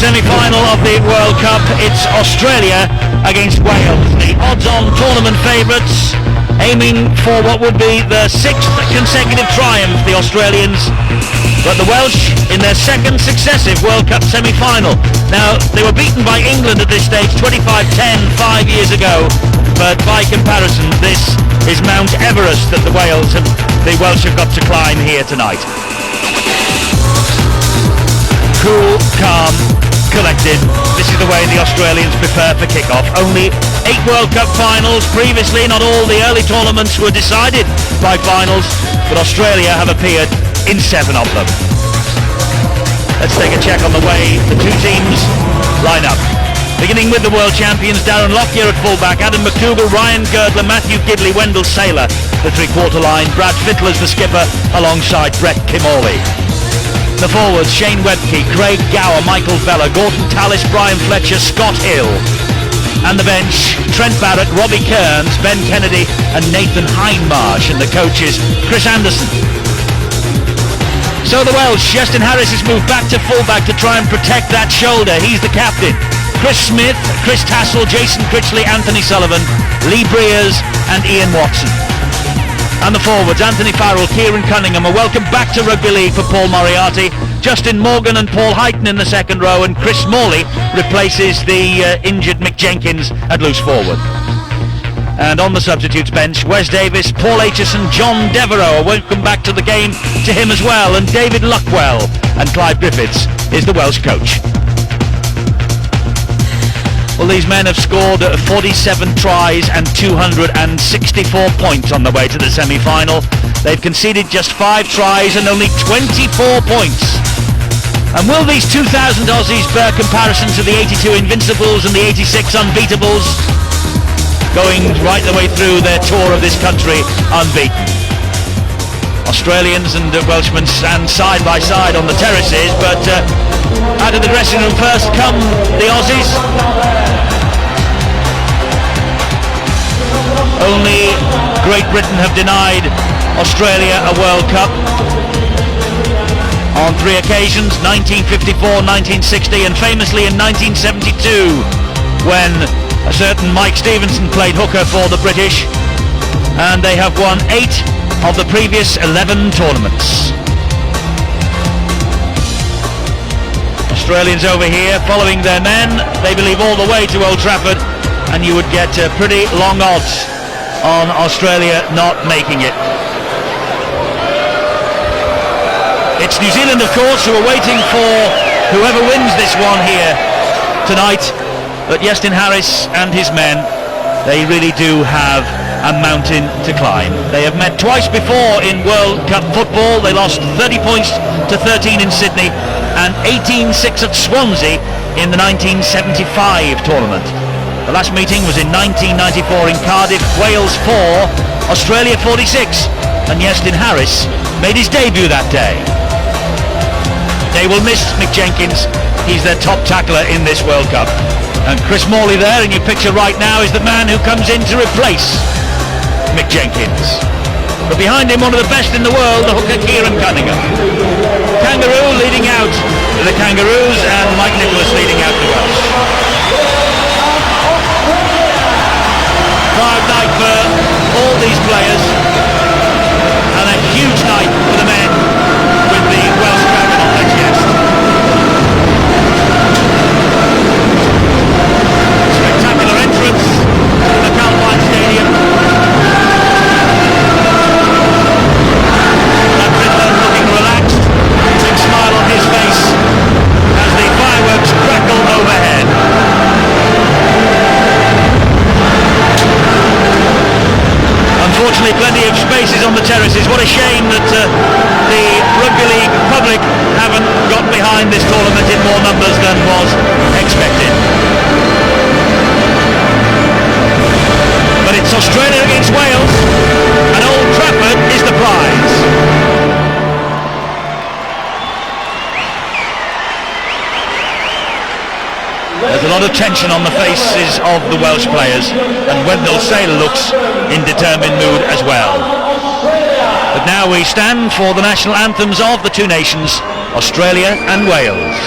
Semi-final of the World Cup. It's Australia against Wales, the odds-on tournament favourites, aiming for what would be the 6th consecutive triumph, the Australians, but the Welsh in their second successive World Cup semi-final. Now, they were beaten by England at this stage 25-10 5 years ago, but by comparison this is Mount Everest that the Welsh have got to climb here tonight. Cool, calm, collected. This is the way the Australians prepare for kick-off. Only 8 World Cup finals previously. Not all the early tournaments were decided by finals, but Australia have appeared in 7 of them. Let's take a check on the way the two teams line up. Beginning with the world champions, Darren Lockyer at fullback, Adam McDougall, Ryan Girdler, Matthew Gidley, Wendell Saylor, the three-quarter line, Brad Fittler's the skipper alongside Brett Kimorley. The forwards, Shane Webke, Craig Gower, Michael Vella, Gordon Tallis, Brian Fletcher, Scott Hill. And the bench, Trent Barrett, Robbie Kearns, Ben Kennedy and Nathan Hindmarsh. And the coaches, Chris Anderson. So the Welsh, Justin Harris has moved back to fullback to try and protect that shoulder. He's the captain. Chris Smith, Chris Tassel, Jason Critchley, Anthony Sullivan, Lee Breers and Ian Watson. And the forwards, Anthony Farrell, Kieran Cunningham, a welcome back to rugby league for Paul Moriarty, Justin Morgan and Paul Heighton in the second row, and Chris Morley replaces the injured Mick Jenkins at loose forward. And on the substitutes bench, Wes Davis, Paul Aitchison, John Devereux, a welcome back to the game to him as well, and David Luckwell, and Clive Griffiths is the Welsh coach. Well, these men have scored 47 tries and 264 points on the way to the semi-final. They've conceded just 5 tries and only 24 points. And will these 2,000 Aussies bear comparison to the 82 Invincibles and the 86 Unbeatables, going right the way through their tour of this country unbeaten? Australians and Welshmen stand side by side on the terraces, but out of the dressing room first come the Aussies. Only Great Britain have denied Australia a World Cup on 3 occasions, 1954, 1960 and famously in 1972 when a certain Mike Stevenson played hooker for the British, and they have won 8 of the previous 11 tournaments. Australians over here following their men. They believe all the way to Old Trafford, and you would get pretty long odds on Australia not making it. It's New Zealand, of course, who are waiting for whoever wins this one here tonight. But Justin Harris and his men, they really do have a mountain to climb. They have met twice before in World Cup football. They lost 30 points to 13 in Sydney and 18-6 at Swansea in the 1975 tournament. The last meeting was in 1994 in Cardiff. Wales 4, Australia 46, and Justin Harris made his debut that day. They will miss Mick Jenkins. He's their top tackler in this World Cup. And Chris Morley there in your picture right now is the man who comes in to replace Mick Jenkins. But behind him, one of the best in the world, the hooker Kieran Cunningham. Kangaroo leading out to the Kangaroos and Mike Nicholas leading out to Welsh. Hard night for all these players and a huge night for the men with the Welsh dragon on their chest. Spectacular entrance to the Calpine Stadium. Brad Fittler looking relaxed, big smile on his face as the fireworks crackle overhead. Unfortunately, plenty of spaces on the terraces. What a shame that the rugby league public haven't got behind this tournament in more numbers than was expected. But it's Australia against Wales, and Old Trafford is the prize. There's a lot of tension on the faces of the Welsh players, and Wendell Saylor looks in determined mood as well. But now we stand for the national anthems of the two nations, Australia and Wales.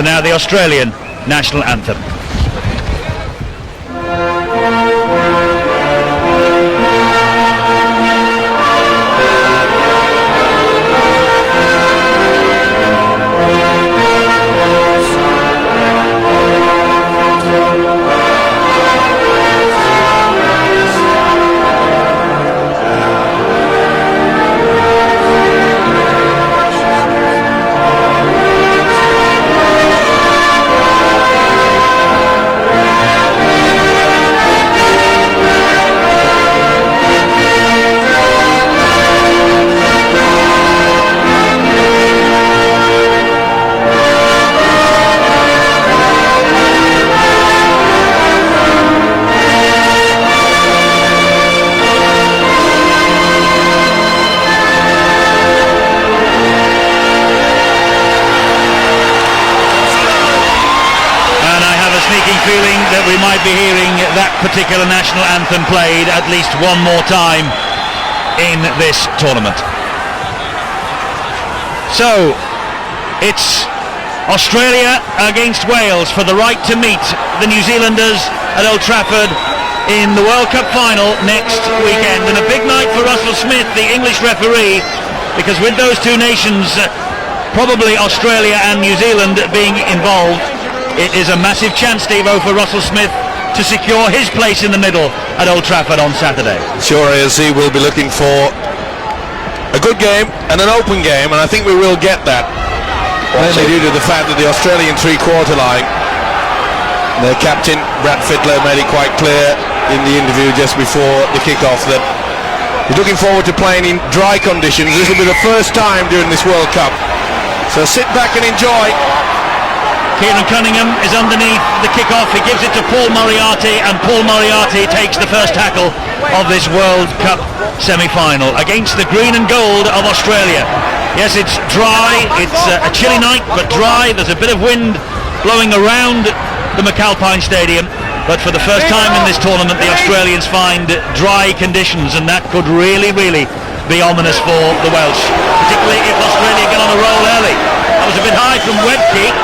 So now the Australian national anthem. Feeling that we might be hearing that particular national anthem played at least one more time in this tournament. So it's Australia against Wales for the right to meet the New Zealanders at Old Trafford in the World Cup final next weekend, and a big night for Russell Smith, the English referee, because with those two nations, probably Australia and New Zealand being involved, it is a massive chance, Steve-O, for Russell Smith to secure his place in the middle at Old Trafford on Saturday. Sure is. He will be looking for a good game and an open game, and I think we will get that. Mainly due to the fact that the Australian three-quarter line, their captain, Brad Fittler, made it quite clear in the interview just before the kick-off that he's looking forward to playing in dry conditions. This will be the first time during this World Cup. So sit back and enjoy. Kieran Cunningham is underneath the kick-off. He gives it to Paul Moriarty, and Paul Moriarty takes the first tackle of this World Cup semi-final against the green and gold of Australia. Yes, it's dry. It's a chilly night, but dry. There's a bit of wind blowing around the McAlpine Stadium, but for the first time in this tournament, the Australians find dry conditions, and that could really be ominous for the Welsh, particularly if Australia get on a roll early. That was a bit high from Webke.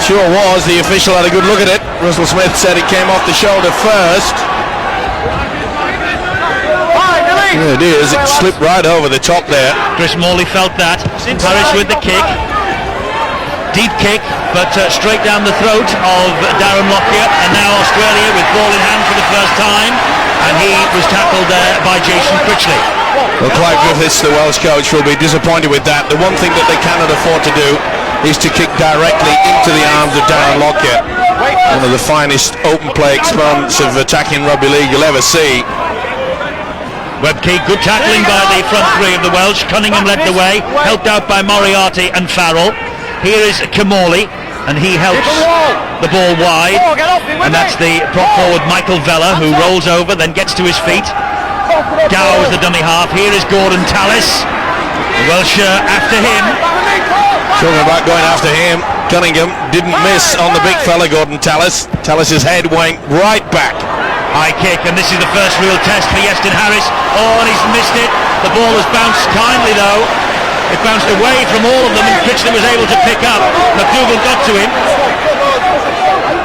Sure was. The official had a good look at it. Russell Smith said it came off the shoulder first. There it is. It slipped right over the top there. Chris Morley felt that. Harris with the kick. Deep kick, but straight down the throat of Darren Lockyer. And now Australia with ball in hand for the first time. And he was tackled there by Jason Critchley. Well, Clive Griffiths, the Welsh coach, will be disappointed with that. The one thing that they cannot afford to do is to kick directly into the arms of Darren Lockyer. One of the finest open play experiments of attacking rugby league you'll ever see. Webke, good tackling by the front three of the Welsh. Cunningham led the way, helped out by Moriarty and Farrell. Here is Kamali, and he helps the ball wide, and that's the prop forward Michael Vella, who rolls over, then gets to his feet. Gower was the dummy half. Here is Gordon Tallis. The Welsh after him. Talking about going after him, Cunningham didn't miss on the big fella, Gordon Tallis. Tallis's head went right back. High kick, and this is the first real test for Iestyn Harris. Oh, and he's missed it. The ball has bounced kindly, though. It bounced away from all of them, and Critchley was able to pick up. McDougall got to him.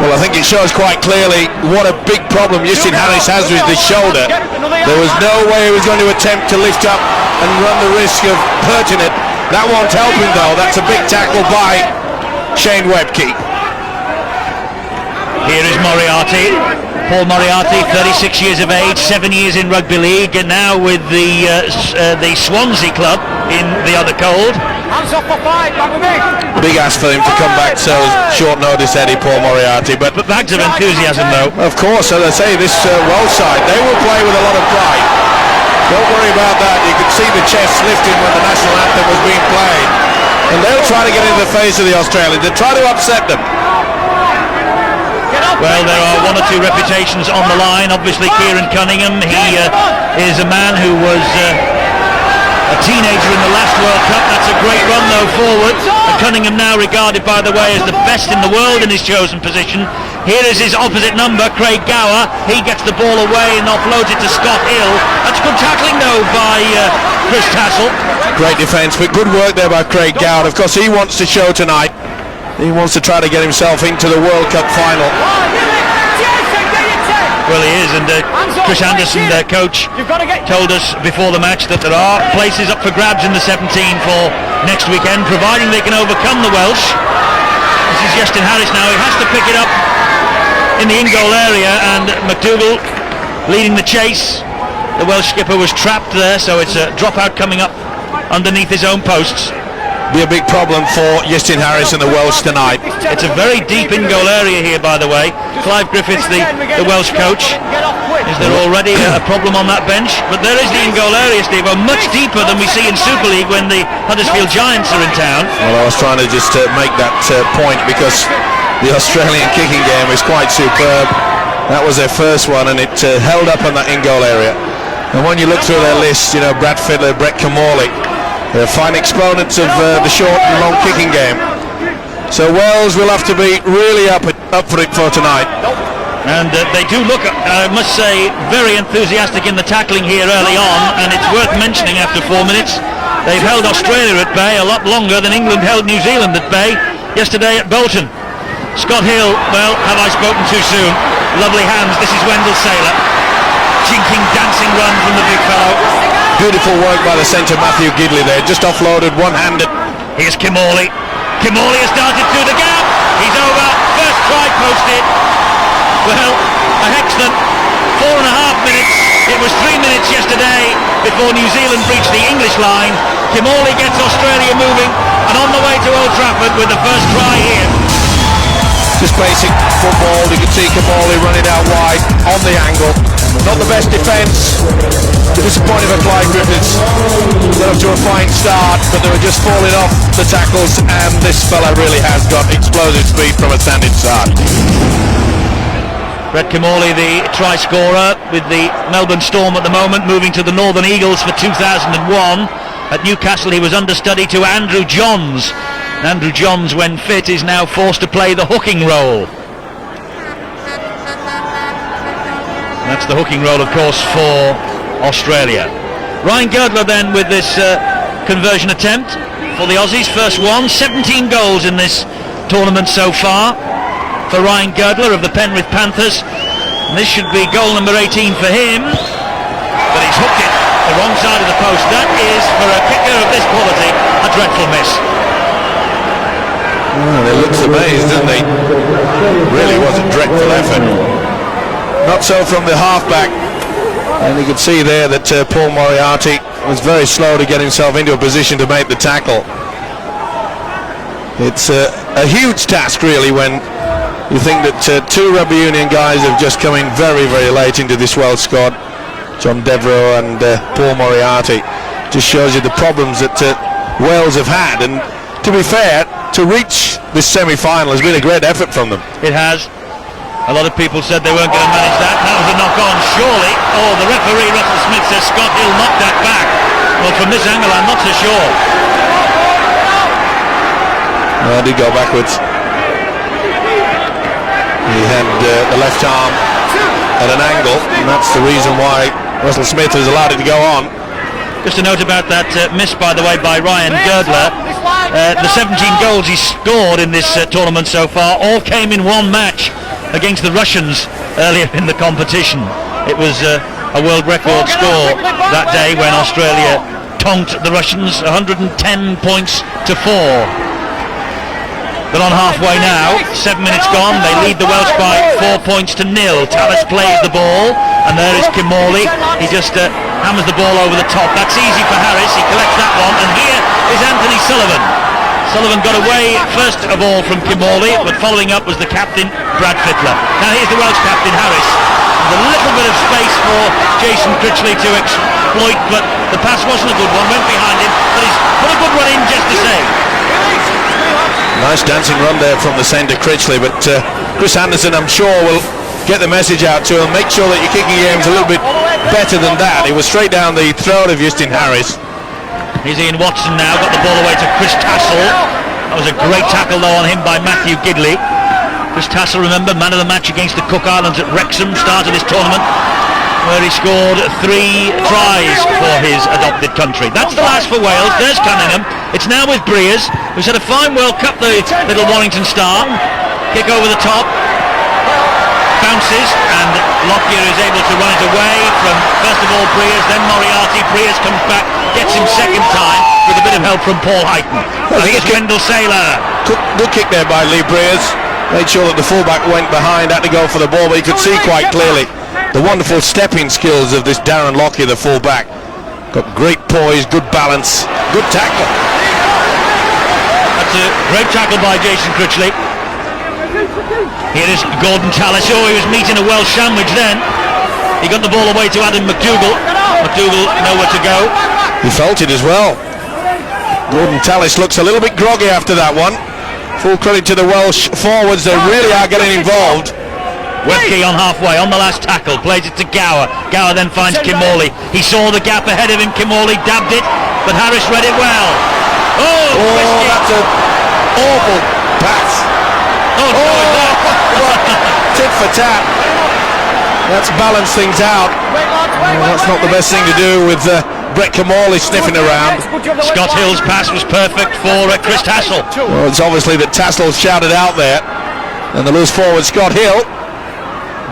Well, I think it shows quite clearly what a big problem Iestyn Harris has with his shoulder. There was no way he was going to attempt to lift up and run the risk of hurting it. That won't help him, though. That's a big tackle by Shane Webke. Here is Moriarty. Paul Moriarty, 36 years of age, 7 years in rugby league, and now with the Swansea club in the other cold. Big ask for him to come back so short notice, Eddie, Paul Moriarty. But bags of enthusiasm, though. Of course, as I say, this Welsh side, they will play with a lot of pride. Don't worry about that. You could see the chest lifting when the national anthem was being played. And they'll try to get into the face of the Australians. They'll try to upset them. Well, there are one or two reputations on the line. Obviously, Kieran Cunningham, he is a man who was a teenager in the last World Cup. That's a great run, though, forward. And Cunningham now regarded, by the way, as the best in the world in his chosen position. Here is his opposite number, Craig Gower. He gets the ball away and offloads it to Scott Hill. That's good tackling, though, by Chris Tassel. Great defence, but good work there by Craig Gower. Of course, he wants to show tonight He wants to try to get himself into the World Cup final. Well, he is, and Chris Anderson, their coach, told us before the match that there are places up for grabs in the 17 for next weekend, providing they can overcome the Welsh. This is Iestyn Harris now. He has to pick it up in the in-goal area, and McDougall leading the chase. The Welsh skipper was trapped there, so it's a dropout coming up underneath his own posts. Be a big problem for Iestyn Harris and the Welsh tonight. It's a very deep in-goal area here, by the way. Clive Griffiths, the Welsh coach. Is there already a problem on that bench? But there is the in-goal area, Steve, much deeper than we see in Super League when the Huddersfield Giants are in town. Well, I was trying to just make that point because the Australian kicking game is quite superb. That was their first one, and it held up on that in-goal area. And when you look through their list, you know, Brad Fiddler, Brett Camorley, they're fine exponents of the short and long kicking game. So Wales will have to be really up for it for tonight. And they do look, I must say, very enthusiastic in the tackling here early on, and it's worth mentioning after 4 minutes, they've held Australia at bay a lot longer than England held New Zealand at bay yesterday at Bolton. Scott Hill, well, have I spoken too soon? Lovely hands, this is Wendell Saylor. Jinking, dancing run from the big fellow. Beautiful work by the centre Matthew Gidley there, just offloaded one-handed. Here's Camorley. Camorley has darted through the gap. He's over. First try posted. Well, a excellent 4.5 minutes. It was 3 minutes yesterday before New Zealand breached the English line. Camorley gets Australia moving and on the way to Old Trafford with the first try here. Just basic football. You can see Camorley running out wide on the angle. Not the best defence. Disappointing for Clive Griffiths. Got off to a fine start, but they were just falling off the tackles, and this fella really has got explosive speed from a standing start. Brett Camorley, the try scorer with the Melbourne Storm at the moment, moving to the Northern Eagles for 2001. At Newcastle he was understudy to Andrew Johns. Andrew Johns, when fit, is now forced to play the hooking role. That's the hooking role, of course, for Australia. Ryan Girdler then with this conversion attempt for the Aussies. First one, 17 goals in this tournament so far for Ryan Girdler of the Penrith Panthers. And this should be goal number 18 for him. But he's hooked it the wrong side of the post. That is, for a kicker of this quality, a dreadful miss. Oh, they looked amazed, didn't they? Really was a dreadful effort. Not so from the halfback, and you could see there that Paul Moriarty was very slow to get himself into a position to make the tackle. It's a huge task really when you think that two rugby union guys have just come in very, very late into this Welsh squad, John Devereux and Paul Moriarty. Just shows you the problems that Wales have had, and to be fair, to reach this semi-final has been a great effort from them. It has. A lot of people said they weren't going to manage that. That was a knock-on, surely. Oh, the referee, Russell Smith, says Scott Hill knocked that back. Well, from this angle, I'm not so sure. Well, it did go backwards. He had the left arm at an angle, and that's the reason why Russell Smith has allowed it to go on. Just a note about that miss, by the way, by Ryan Girdler. The 17 goals he scored in this tournament so far all came in one match against the Russians earlier in the competition. It was a world record score that day when Australia tonked the Russians 110 points to 4. They're on halfway now, 7 minutes gone, they lead the Welsh by 4 points to 0. Tallis plays the ball, and there is Camorley. He just hammers the ball over the top. That's easy for Harris, he collects that one, and here is Anthony Sullivan. Sullivan got away first of all from Camorley, but following up was the captain, Brad Fittler. Now here's the Welsh captain, Harris. There's a little bit of space for Jason Critchley to exploit, but the pass wasn't a good one, went behind him, but he's put a good run in just the same. Nice dancing run there from the centre, Critchley, but Chris Anderson, I'm sure, will get the message out to him, make sure that your kicking game's a little bit better than that. It was straight down the throat of Iestyn Harris. Here's Ian Watson now, got the ball away to Chris Tassel. That was a great tackle though on him by Matthew Gidley. Chris Tassel, remember, man of the match against the Cook Islands at Wrexham, start of this tournament. where he scored 3 tries for his adopted country. That's the last for Wales. There's Cunningham. It's now with Breers, who's had a fine World Cup, the little Warrington star. Kick over the top. Bounces, and Lockyer is able to run it away from, first of all, Breers, then Moriarty. Breers comes back, gets him second time with a bit of help from Paul Heighton. I think it's Wendell Saylor. Good kick there by Lee Breers. Made sure that the fullback went behind, had to go for the ball, but he could see quite clearly the wonderful stepping skills of this Darren Lockyer, the fullback. Got great poise, good balance, good tackle. That's a great tackle by Jason Critchley. Here is Gordon Tallis. Oh, he was meeting a Welsh sandwich then. He got the ball away to Adam McDougall. McDougall nowhere to go. He felt it as well. Gordon Tallis looks a little bit groggy after that one. Full credit to the Welsh forwards, they really are getting involved. Webke on halfway, on the last tackle, plays it to Gower. Gower then finds Kim Morley. He saw the gap ahead of him, Kim Morley dabbed it, but Harris read it well. Oh, that's an awful pass. Oh, tit for tat. That's balanced things out. That's not the best thing to do with Brett Kimorley sniffing around. Scott Hill's pass was perfect for Chris Tassel. Well, it's obviously that Tassel shouted out there, and the loose forward Scott Hill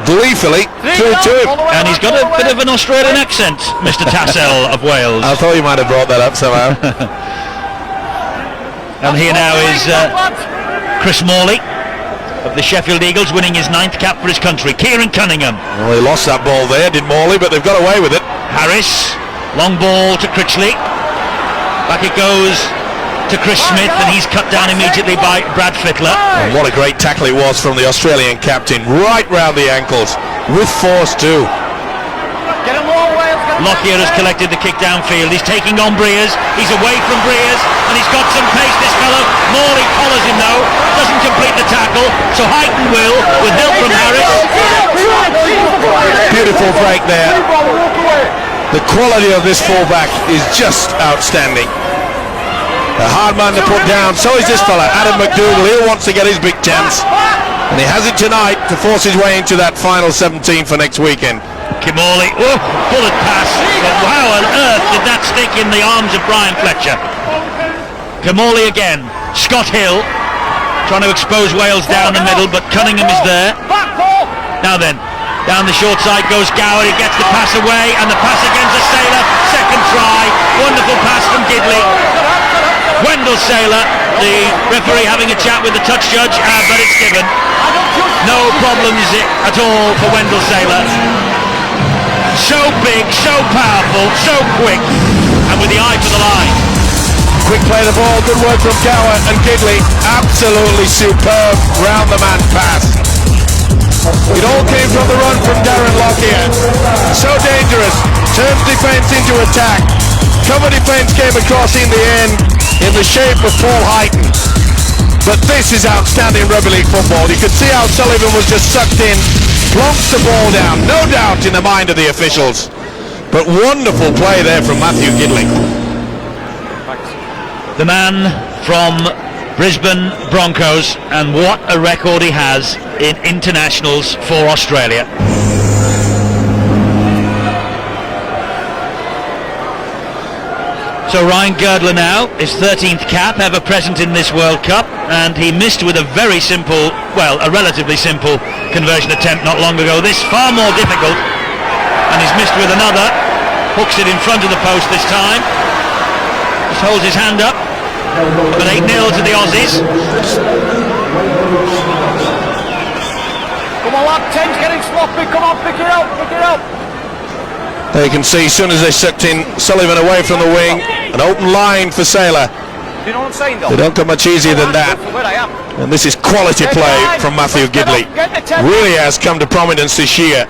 gleefully threw to him. And he's got a bit of an Australian accent, Mr. Tassel of Wales. I thought you might have brought that up somehow. And here now is Chris Morley of the Sheffield Eagles, winning his 9th cap for his country. Kieran Cunningham. Well, he lost that ball there, did Morley, but they've got away with it. Harris, long ball to Critchley. Back it goes to Chris Smith, and he's cut down immediately by Brad Fittler. And what a great tackle it was from the Australian captain, right round the ankles, with force too. Lockyer has collected the kick downfield. He's taking on Breers. He's away from Breers, and he's got some pace, this fellow. Morley collars him though, doesn't complete the tackle, so Heighton will, with help from Harris. Beautiful break there. The quality of this fullback is just outstanding. A hard man to put down, so is this fella, Adam McDougall. He wants to get his big chance, and he has it tonight to force his way into that final 17 for next weekend. Kimorley, bullet pass, but how on earth did that stick in the arms of Brian Fletcher? Kimorley again, Scott Hill, trying to expose Wales down the middle, but Cunningham is there. Now then, down the short side goes Gower, he gets the pass away, and the pass against the Saylor, second try, wonderful pass from Gidley. Wendell Saylor, the referee having a chat with the touch judge, but it's given. No problems at all for Wendell Saylor. So big, so powerful, so quick, and with the eye for the line. Quick play of the ball, good work from Gower and Gidley. Absolutely superb round the man pass. It all came from the run from Darren Lockyer. So dangerous, turns defence into attack. Cover defence came across in the end in the shape of Paul Heighton. But this is outstanding rugby league football. You could see how Sullivan was just sucked in, plonks the ball down, no doubt in the mind of the officials. But wonderful play there from Matthew Gidley. The man from Brisbane Broncos, and what a record he has in internationals for Australia. So Ryan Girdler now, his 13th cap ever present in this World Cup, and he missed with a very simple, well, a relatively simple conversion attempt not long ago. This far more difficult, and he's missed with another. Hooks it in front of the post this time. Just holds his hand up. But 8-0 to the Aussies. Come on, lad, 10's getting sloppy. Come on, pick it up, pick it up. There you can see, as soon as they sucked in Sullivan away from the wing, an open line for Saylor. You know what I'm saying, though? They don't come much easier than that. And this is quality play from Matthew Gidley. Really has come to prominence this year.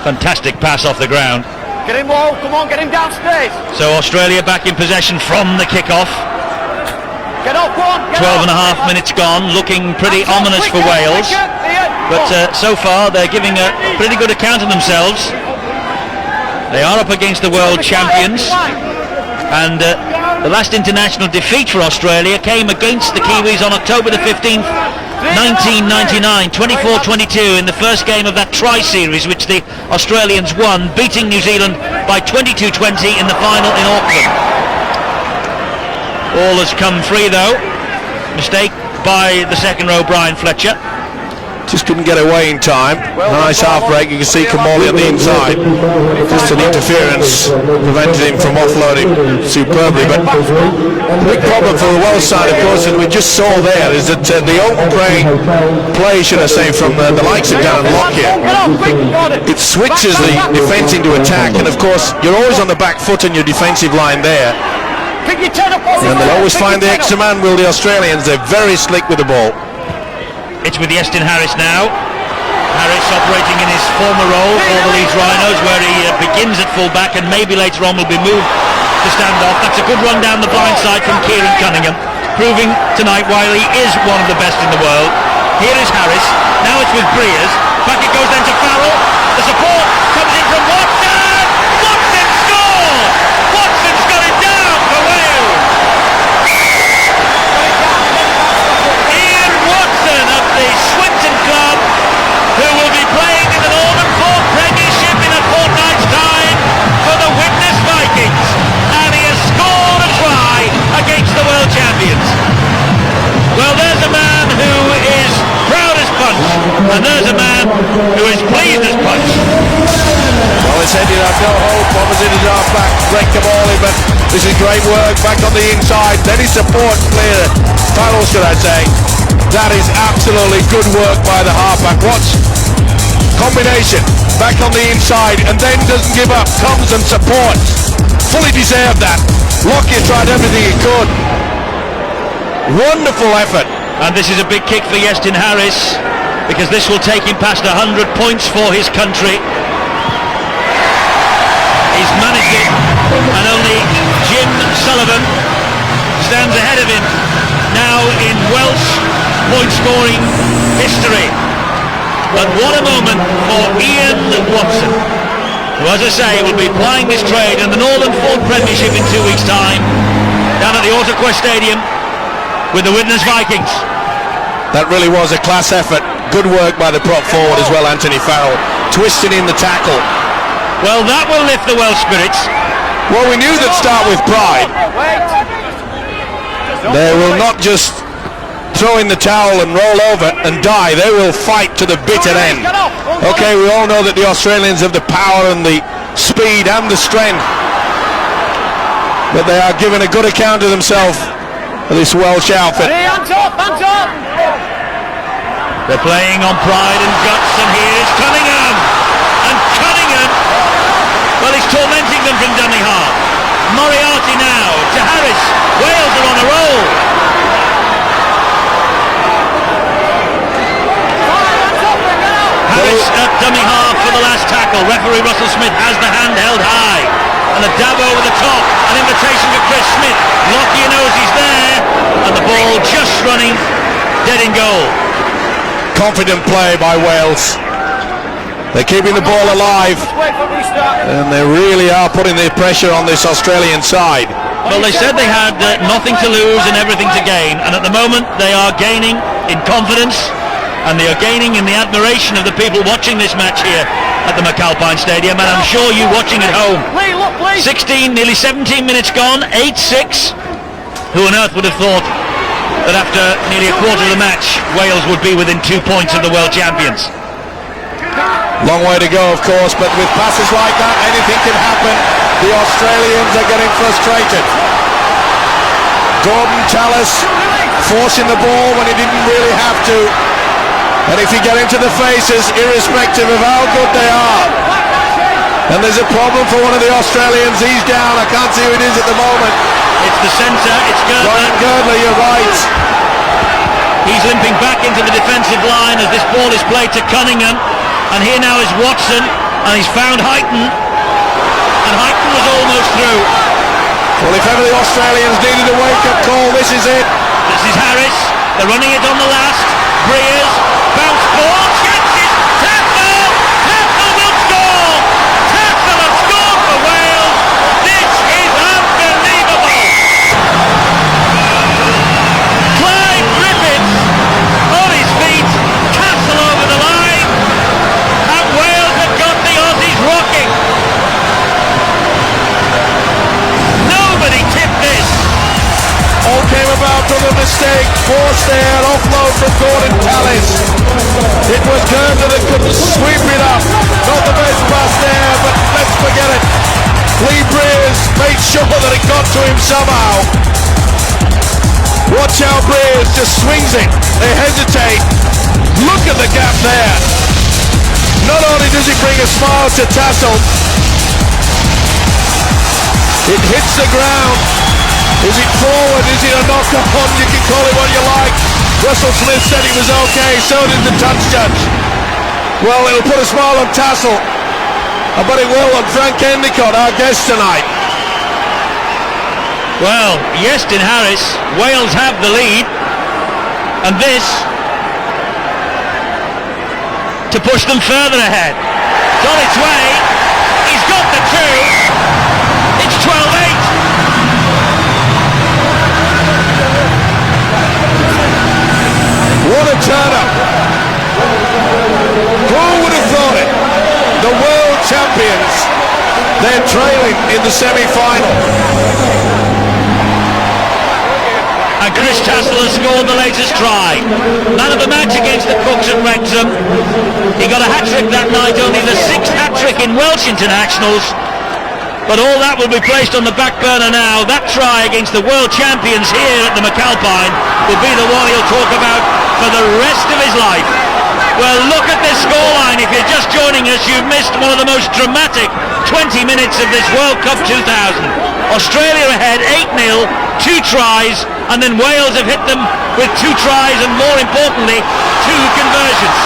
Fantastic pass off the ground. Get him low, come on, get him downstairs. So Australia back in possession from the kick-off. Get up, go on, 12 and a half minutes gone, looking pretty ominous for Wales. But so far they're giving a pretty good account of themselves. They are up against the world champions. And the last international defeat for Australia came against the Kiwis on October the 15th 1999, 24-22 in the first game of that tri-series which the Australians won, beating New Zealand by 22-20 in the final in Auckland. All has come free though. Mistake by the second row, Brian Fletcher. Just couldn't get away in time. Nice half break. You can see Kamali on the inside. Just an interference prevented him from offloading superbly. But the big problem for the Welsh side, of course, as we just saw there, is that the open play, should I say, from the likes of Darren Lockyer, it switches the defence into attack. And of course, you're always on the back foot in your defensive line there. And they'll always find the extra man, will the Australians. They're very slick with the ball. It's with Iestyn Harris now. Harris operating in his former role for the Leeds Rhinos, where he begins at full-back and maybe later on will be moved to stand off. That's a good run down the blind side from Kieran Cunningham, proving tonight why he is one of the best in the world. Here is Harris. Now it's with Breers. Back it goes then to Farrell. The support comes in from Watson. Watson scores! Watson's got it down for Wales. The Swinton club, who will be playing in the Northern Fork Premiership in a fortnight's time for the Widnes Vikings, and he has scored a try against the world champions. Well, there's a man who is proud as punch, and there's a man who is pleased as punch. Well, it's headed up, no hope, opposite his half back, break the ball in, but this is great work, back on the inside, then he supports clear, Farrell should I say. That is absolutely good work by the halfback. Watch, combination, back on the inside, and then doesn't give up, comes and supports. Fully deserved that. Lockyer tried everything he could. Wonderful effort. And this is a big kick for Iestyn Harris, because this will take him past 100 points for his country. He's managed it, and only Jim Sullivan stands ahead of him now in Welsh point scoring history. But what a moment for Ian Watson, who, as I say, will be plying this trade in the Northern Fork Premiership in 2 weeks' time down at the AutoQuest Stadium with the Widnes Vikings. That really was a class effort. Good work by the prop forward as well, Anthony Farrell, twisting in the tackle. Well, that will lift the Welsh spirits. Well, we knew that start with pride. They will not just throw in the towel and roll over and die. They will fight to the bitter end. Okay, we all know that the Australians have the power and the speed and the strength, but they are giving a good account of themselves, this Welsh outfit. Hands up, hands up! They're playing on pride and guts, and here is Cunningham. And Cunningham, well, he's tormenting them from dummy half. Moriarty now to Harris. Wales are on a roll. Harris at dummy half for the last tackle. Referee Russell Smith has the hand held high. And a dab over the top. An invitation for Chris Smith. Lockyer knows he's there. And the ball just running dead in goal. Confident play by Wales. They're keeping the ball alive, and they really are putting the pressure on this Australian side. Well, they said they had nothing to lose and everything to gain, and at the moment they are gaining in confidence, and they are gaining in the admiration of the people watching this match here at the McAlpine Stadium, and I'm sure you watching at home. 16, nearly 17 minutes gone, 8-6. Who on earth would have thought that after nearly a quarter of the match, Wales would be within 2 points of the world champions? Long way to go, of course, but with passes like that, anything can happen. The Australians are getting frustrated. Gordon Tallis forcing the ball when he didn't really have to. And if you get into the faces, irrespective of how good they are, and there's a problem for one of the Australians, he's down. I can't see who it is at the moment. It's the centre, it's Girdler. Ryan Girdler, you're right. He's limping back into the defensive line as this ball is played to Cunningham. And here now is Watson, and he's found Heighton, and Heighton was almost through. Well, if ever the Australians needed a wake-up call, this is it. This is Harris, they're running it on the last. Breers, bounce ball, chances, tackle! Tackle will score! Tackle has scored for Wales! This is unbelievable! Clive Griffiths on his force there, offload from Gordon Tallis. It was Gerber that couldn't sweep it up. Not the best pass there, but let's forget it. Lee Breers made sure that it got to him somehow. Watch how Breers just swings it. They hesitate. Look at the gap there. Not only does it bring a smile to Tassel, it hits the ground. Is it forward? Is it a knock-on? You can call it what you like. Russell Smith said it was okay, so did the touch judge. Well, it'll put a smile on Tassel, but it will on Frank Endicott, our guest tonight. Well, Iestyn Harris, Wales have the lead, and this to push them further ahead. It's on its way. He's got the two. It's 12-8. What a turn-up. Who would have thought it? The world champions, they're trailing in the semi-final. And Chris Tassel has scored the latest try. Man of the match against the Cooks at Wrexham. He got a hat-trick that night, only the 6th hat-trick in Welsh internationals. But all that will be placed on the back burner now. That try against the world champions here at the McAlpine will be the one he'll talk about for the rest of his life. Well, look at this scoreline. If you're just joining us, you've missed one of the most dramatic 20 minutes of this World Cup 2000. Australia ahead 8-0, 2 tries, and then Wales have hit them with 2 tries and, more importantly, 2 conversions.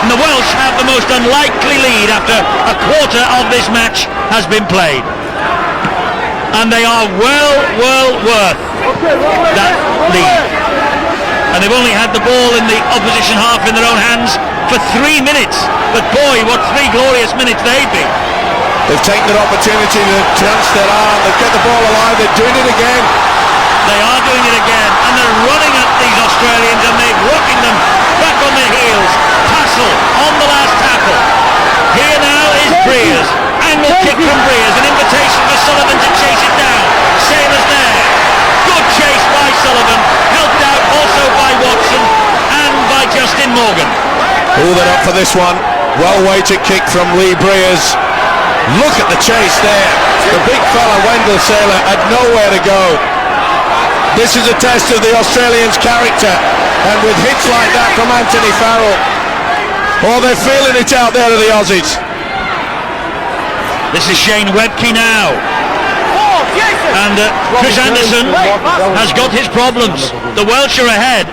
And the Welsh have the most unlikely lead after a quarter of this match has been played. And they are well worth that lead. And they've only had the ball in the opposition half in their own hands for 3 minutes. But boy, what 3 glorious minutes they've been. They've taken their opportunity to chance their arm. They've got the ball alive. They're doing it again. They are doing it again. And they're running at these Australians, and they're rocking them back on their heels. Tassel on the last tackle. Here now is Breers. Angle kick from Breers. An invitation for Sullivan to chase it down. Sailors there. Good chase by Sullivan. Helped out also by Watson and by Justin Morgan. Oh, they're up for this one. Well-weighted kick from Lee Breers. Look at the chase there. The big fella, Wendell Sailor, had nowhere to go. This is a test of the Australians' character. And with hits like that from Anthony Farrell, oh, they're feeling it out there to the Aussies. This is Shane Webke now. And Chris Anderson has got his problems. The Welsh are ahead.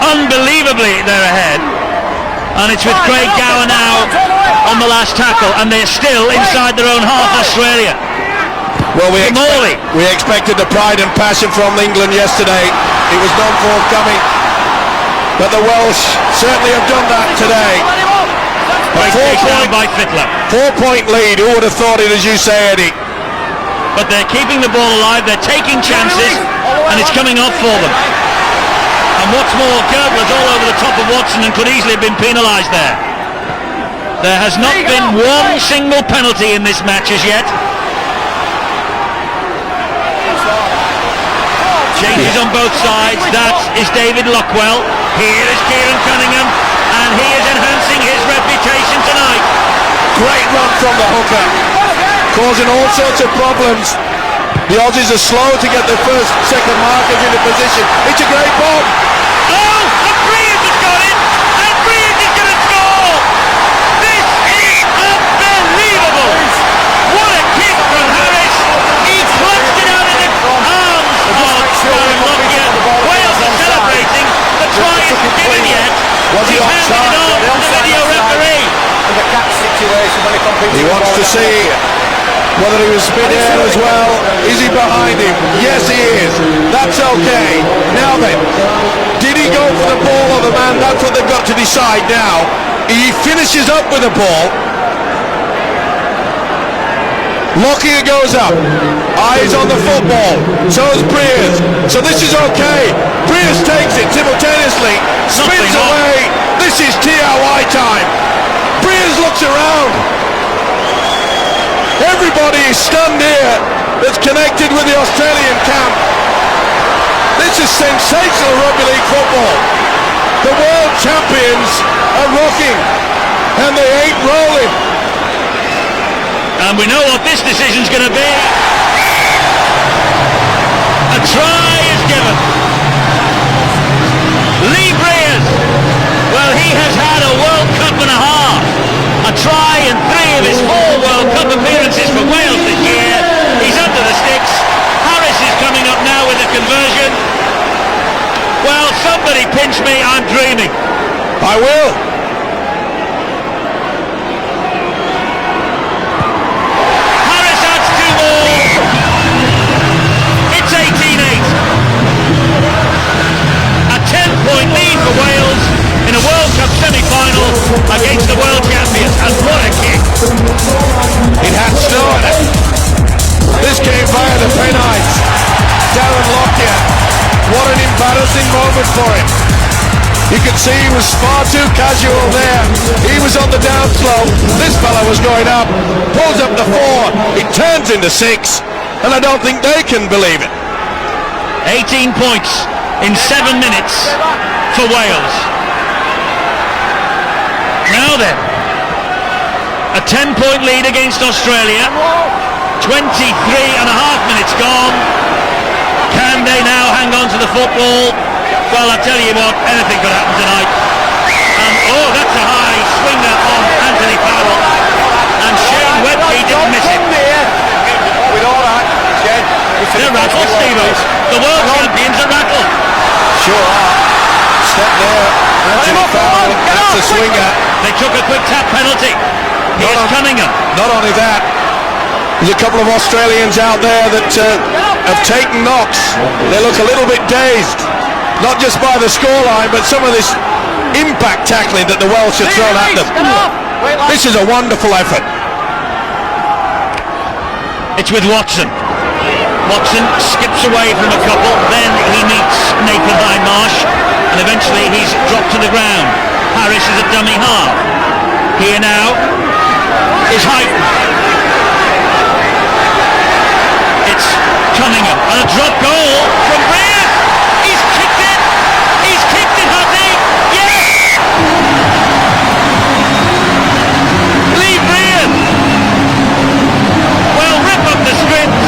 Unbelievably, they're ahead. And it's with Craig Gower now on the last tackle, and they're still inside their own half, Australia. Well, we expected the pride and passion from England yesterday. It was non-forthcoming. But the Welsh certainly have done that today. Great takedown by Fittler. 4-point lead. Who would have thought it, as you say, Eddie? But they're keeping the ball alive, they're taking chances, and it's coming off for them. And what's more, Gerber's all over the top of Watson and could easily have been penalised there. There has not been one single penalty in this match as yet. Changes on both sides. That is David Lockwell. Here is Kieran Cunningham, and he is enhancing his reputation tonight. Great run from the hooker, causing all sorts of problems. The Aussies are slow to get their first, second markers into position. It's a great ball. Oh, and Breers has got it, and Breers is going to score. This is unbelievable. What a kick from Harris. He plunged it out of the arms of Kieran Lockyer. Wales are celebrating. The try isn't given yet. He's handed it off to the video referee. He wants to see whether he was mid-air as well. Is he behind him? Yes, he is. That's okay. Now then, did he go for the ball or the man? That's what they've got to decide now. He finishes up with the ball. Lockyer goes up. Eyes on the football. So is Breers. So this is okay. Breers takes it simultaneously. Spins away. This is TRY time. Breers looks around. Everybody is stunned here that's connected with the Australian camp. This is sensational rugby league football. The world champions are rocking, and they ain't rolling. And we know what this decision's going to be. A try is given. Lee Briers, well, he has had a World Cup and a half. A try in 3 of his 4 World Cup appearances for Wales this year. He's under the sticks. Harris is coming up now with a conversion. Well, somebody pinch me, I'm dreaming. I will. Harris adds 2 more. It's 18-8. A 10-point lead for Wales in a World Cup semi-final against the world champions. And what a kick. It had started. This came via the penalties. Darren Lockyer. What an embarrassing moment for him. You could see he was far too casual there. He was on the downslope. This fella was going up. Pulls up the 4. It turns into 6. And I don't think they can believe it. 18 points in 7 minutes for Wales. Now then, a 10-point lead against Australia. 23 and a half minutes gone. Can they now hang on to the football? Well, I tell you what, anything could happen tonight. Oh, that's a high swinger on Anthony Farrell. And Shane Webke didn't miss it. With all that, Jen. They're rattled, Steve-O's. The world champions are rattled. Sure are. Step there. Anthony Farrell. That's a swinger. They took a quick tap penalty. Here's Cunningham. Not only that, there's a couple of Australians out there that have taken knocks. They look a little bit dazed, not just by the scoreline, but some of this impact tackling that the Welsh have thrown at them. This is a wonderful effort. It's with Watson. Watson skips away from a couple, then he meets Nathan Hindmarsh, and eventually he's dropped to the ground. Harris is a dummy half. Here now is Heighton. It's Cunningham, and a drop goal from Briers. He's kicked it. He's kicked it, has he? Yes! Lee Briers. Well, rip up the script.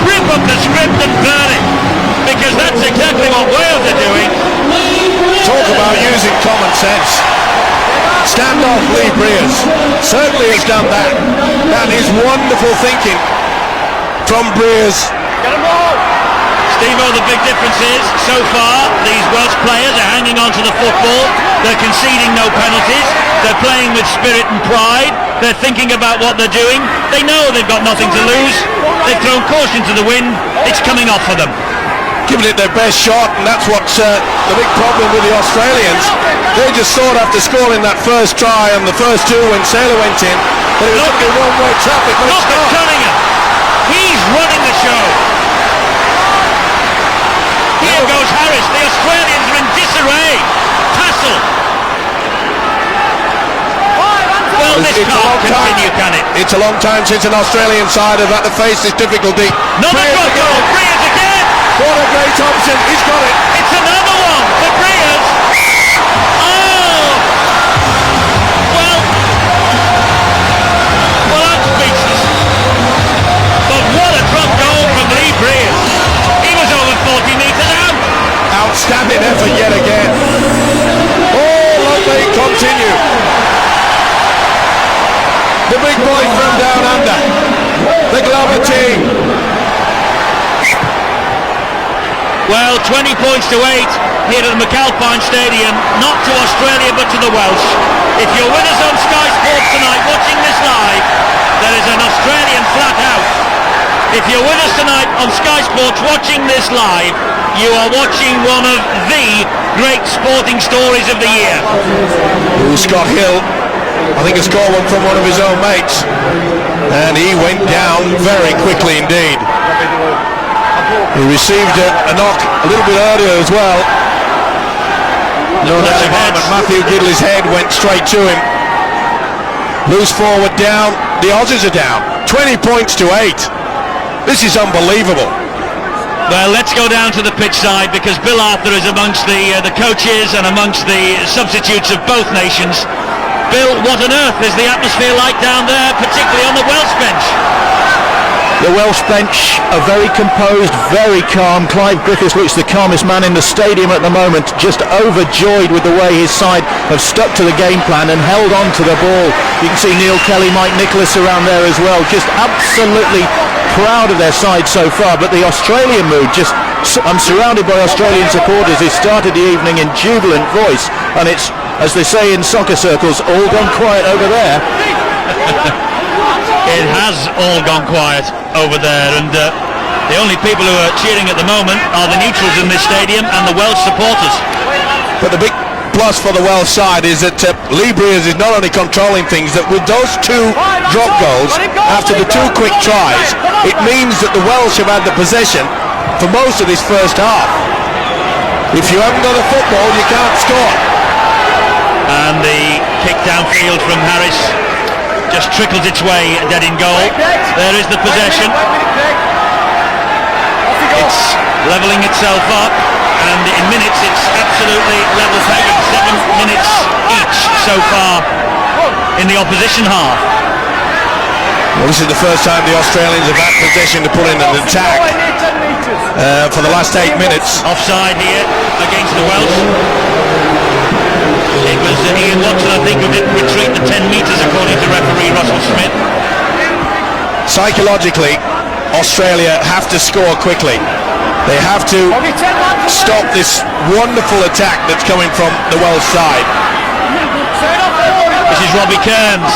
Rip up the script and burn it, because that's exactly what Wales are doing. Talk about using common sense. Stand off Lee Briers certainly has done that. That is wonderful thinking from Briers. Steve-O, the big difference is, so far, these Welsh players are hanging on to the football. They're conceding no penalties. They're playing with spirit and pride. They're thinking about what they're doing. They know they've got nothing to lose. They've thrown caution to the wind. It's coming off for them. Giving it their best shot, and that's what's the big problem with the Australians. They just thought after scoring that first try on the first 2 when Saylor went in, that it was going to be one-way traffic. But Look at Cunningham. He's running the show. Here goes Harris. The Australians are in disarray. Tassel. Well, this can't continue, can it? It's a long time since an Australian side have had to face this difficulty. Another drop goal. Briers again. What a great option. He's got it. It's another one for Briers. Oh! Well, I'm speechless. But what a drop goal from Lee Briers. He was over 40 metres out. Outstanding effort yet again. Oh, lovely. Continue. The big boys from down under. The Glover team. Well, 20 points to 8 here at the McAlpine Stadium, not to Australia but to the Welsh. If you're with us on Sky Sports tonight watching this live, there is an Australian flat out. If you're with us tonight on Sky Sports watching this live, you are watching one of the great sporting stories of the year. Scott Hill, I think, has scored one from one of his own mates, and he went down very quickly indeed. He received a knock a little bit earlier as well. Matthew Gidley's head went straight to him. Loose forward down. The Aussies are down. 20 points to 8. This is unbelievable. Well, let's go down to the pitch side, because Bill Arthur is amongst the coaches and amongst the substitutes of both nations. Bill, what on earth is the atmosphere like down there, particularly on the Welsh bench? The Welsh bench are very composed, very calm. Clive Griffiths looks the calmest man in the stadium at the moment, just overjoyed with the way his side have stuck to the game plan and held on to the ball. You can see Neil Kelly, Mike Nicholas around there as well, just absolutely proud of their side so far. But the Australian mood, I'm surrounded by Australian supporters who started the evening in jubilant voice, and it's, as they say in soccer circles, all gone quiet over there. It has all gone quiet over there, and the only people who are cheering at the moment are the neutrals in this stadium and the Welsh supporters. But the big plus for the Welsh side is that Lee Briers is not only controlling things, that with those two drop goals after the two quick tries, it means that the Welsh have had the possession for most of this first half. If you haven't got a football, you can't score. And the kick downfield from Harris just trickles its way dead in goal. There is the possession. It's levelling itself up, and in minutes it's absolutely level pegging. 7 minutes each so far in the opposition half. Well, this is the first time the Australians have had possession to put in an attack for the last 8 minutes. Offside here against the Welsh. It was Ian Watson, I think, who didn't retreat the 10 metres according to referee Russell Smith. Psychologically, Australia have to score quickly. They have to stop this wonderful attack that's coming from the Welsh side. This is Robbie Kearns.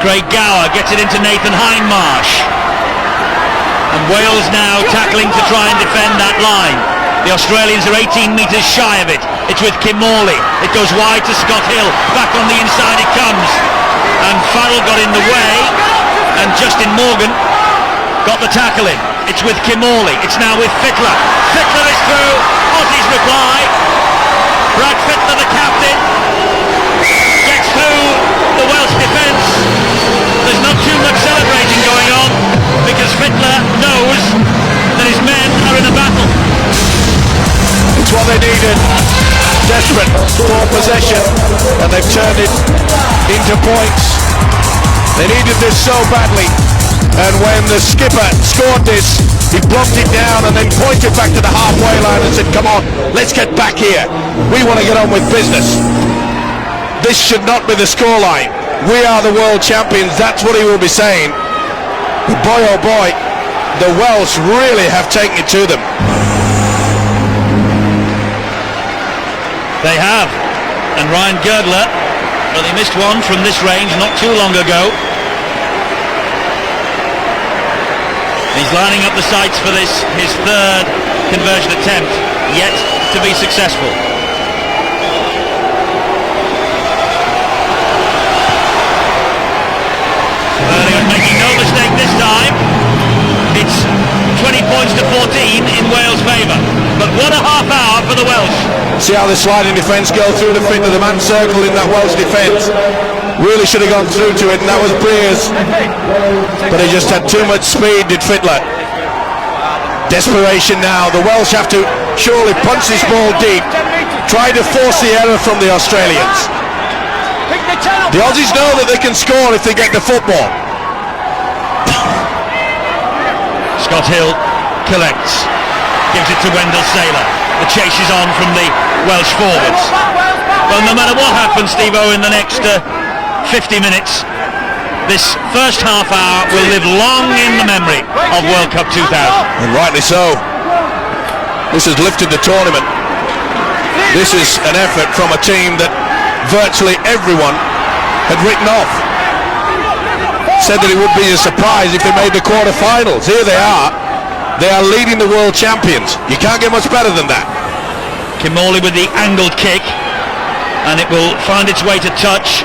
Craig Gower gets it into Nathan Hindmarsh. And Wales now tackling to try and defend that line. The Australians are 18 metres shy of it. It's with Kim Morley. It goes wide to Scott Hill. Back on the inside it comes. And Farrell got in the way. And Justin Morgan got the tackle in. It's with Kim Morley. It's now with Fittler. Fittler is through. Aussie's reply. Brad Fittler, the captain, gets through the Welsh defence. There's not too much celebrating going on, because Fittler knows that his men are in a battle. It's what they needed. Desperate for possession, and they've turned it into points. They needed this so badly, and when the skipper scored this, he blocked it down and then pointed back to the halfway line and said, come on, let's get back here. We want to get on with business. This should not be the scoreline. We are the world champions. That's what he will be saying. But boy, oh boy, the Welsh really have taken it to them. They have. And Ryan Girdler, well, he missed one from this range not too long ago. He's lining up the sights for this, his third conversion attempt, yet to be successful. They're making no mistake this time. It's 20 points to 14 in Wales' favour. But what a half hour for the Welsh. See how the sliding defence go through the fit of the man circle in that Welsh defence. Really should have gone through to it, and that was Briers. But he just had too much speed, did Fittler. Desperation now. The Welsh have to surely punch this ball deep. Try to force the error from the Australians. The Aussies know that they can score if they get the football. Scott Hill collects, gives it to Wendell Saylor. The chase is on from the Welsh forwards. Well, no matter what happens, Steve-O, in the next 50 minutes, this first half hour will live long in the memory of World Cup 2000. And rightly so. This has lifted the tournament. This is an effort from a team that virtually everyone had written off. Said that it would be a surprise if they made the quarter-finals. Here they are. They are leading the world champions. You can't get much better than that. Kim Morley with the angled kick, and it will find its way to touch.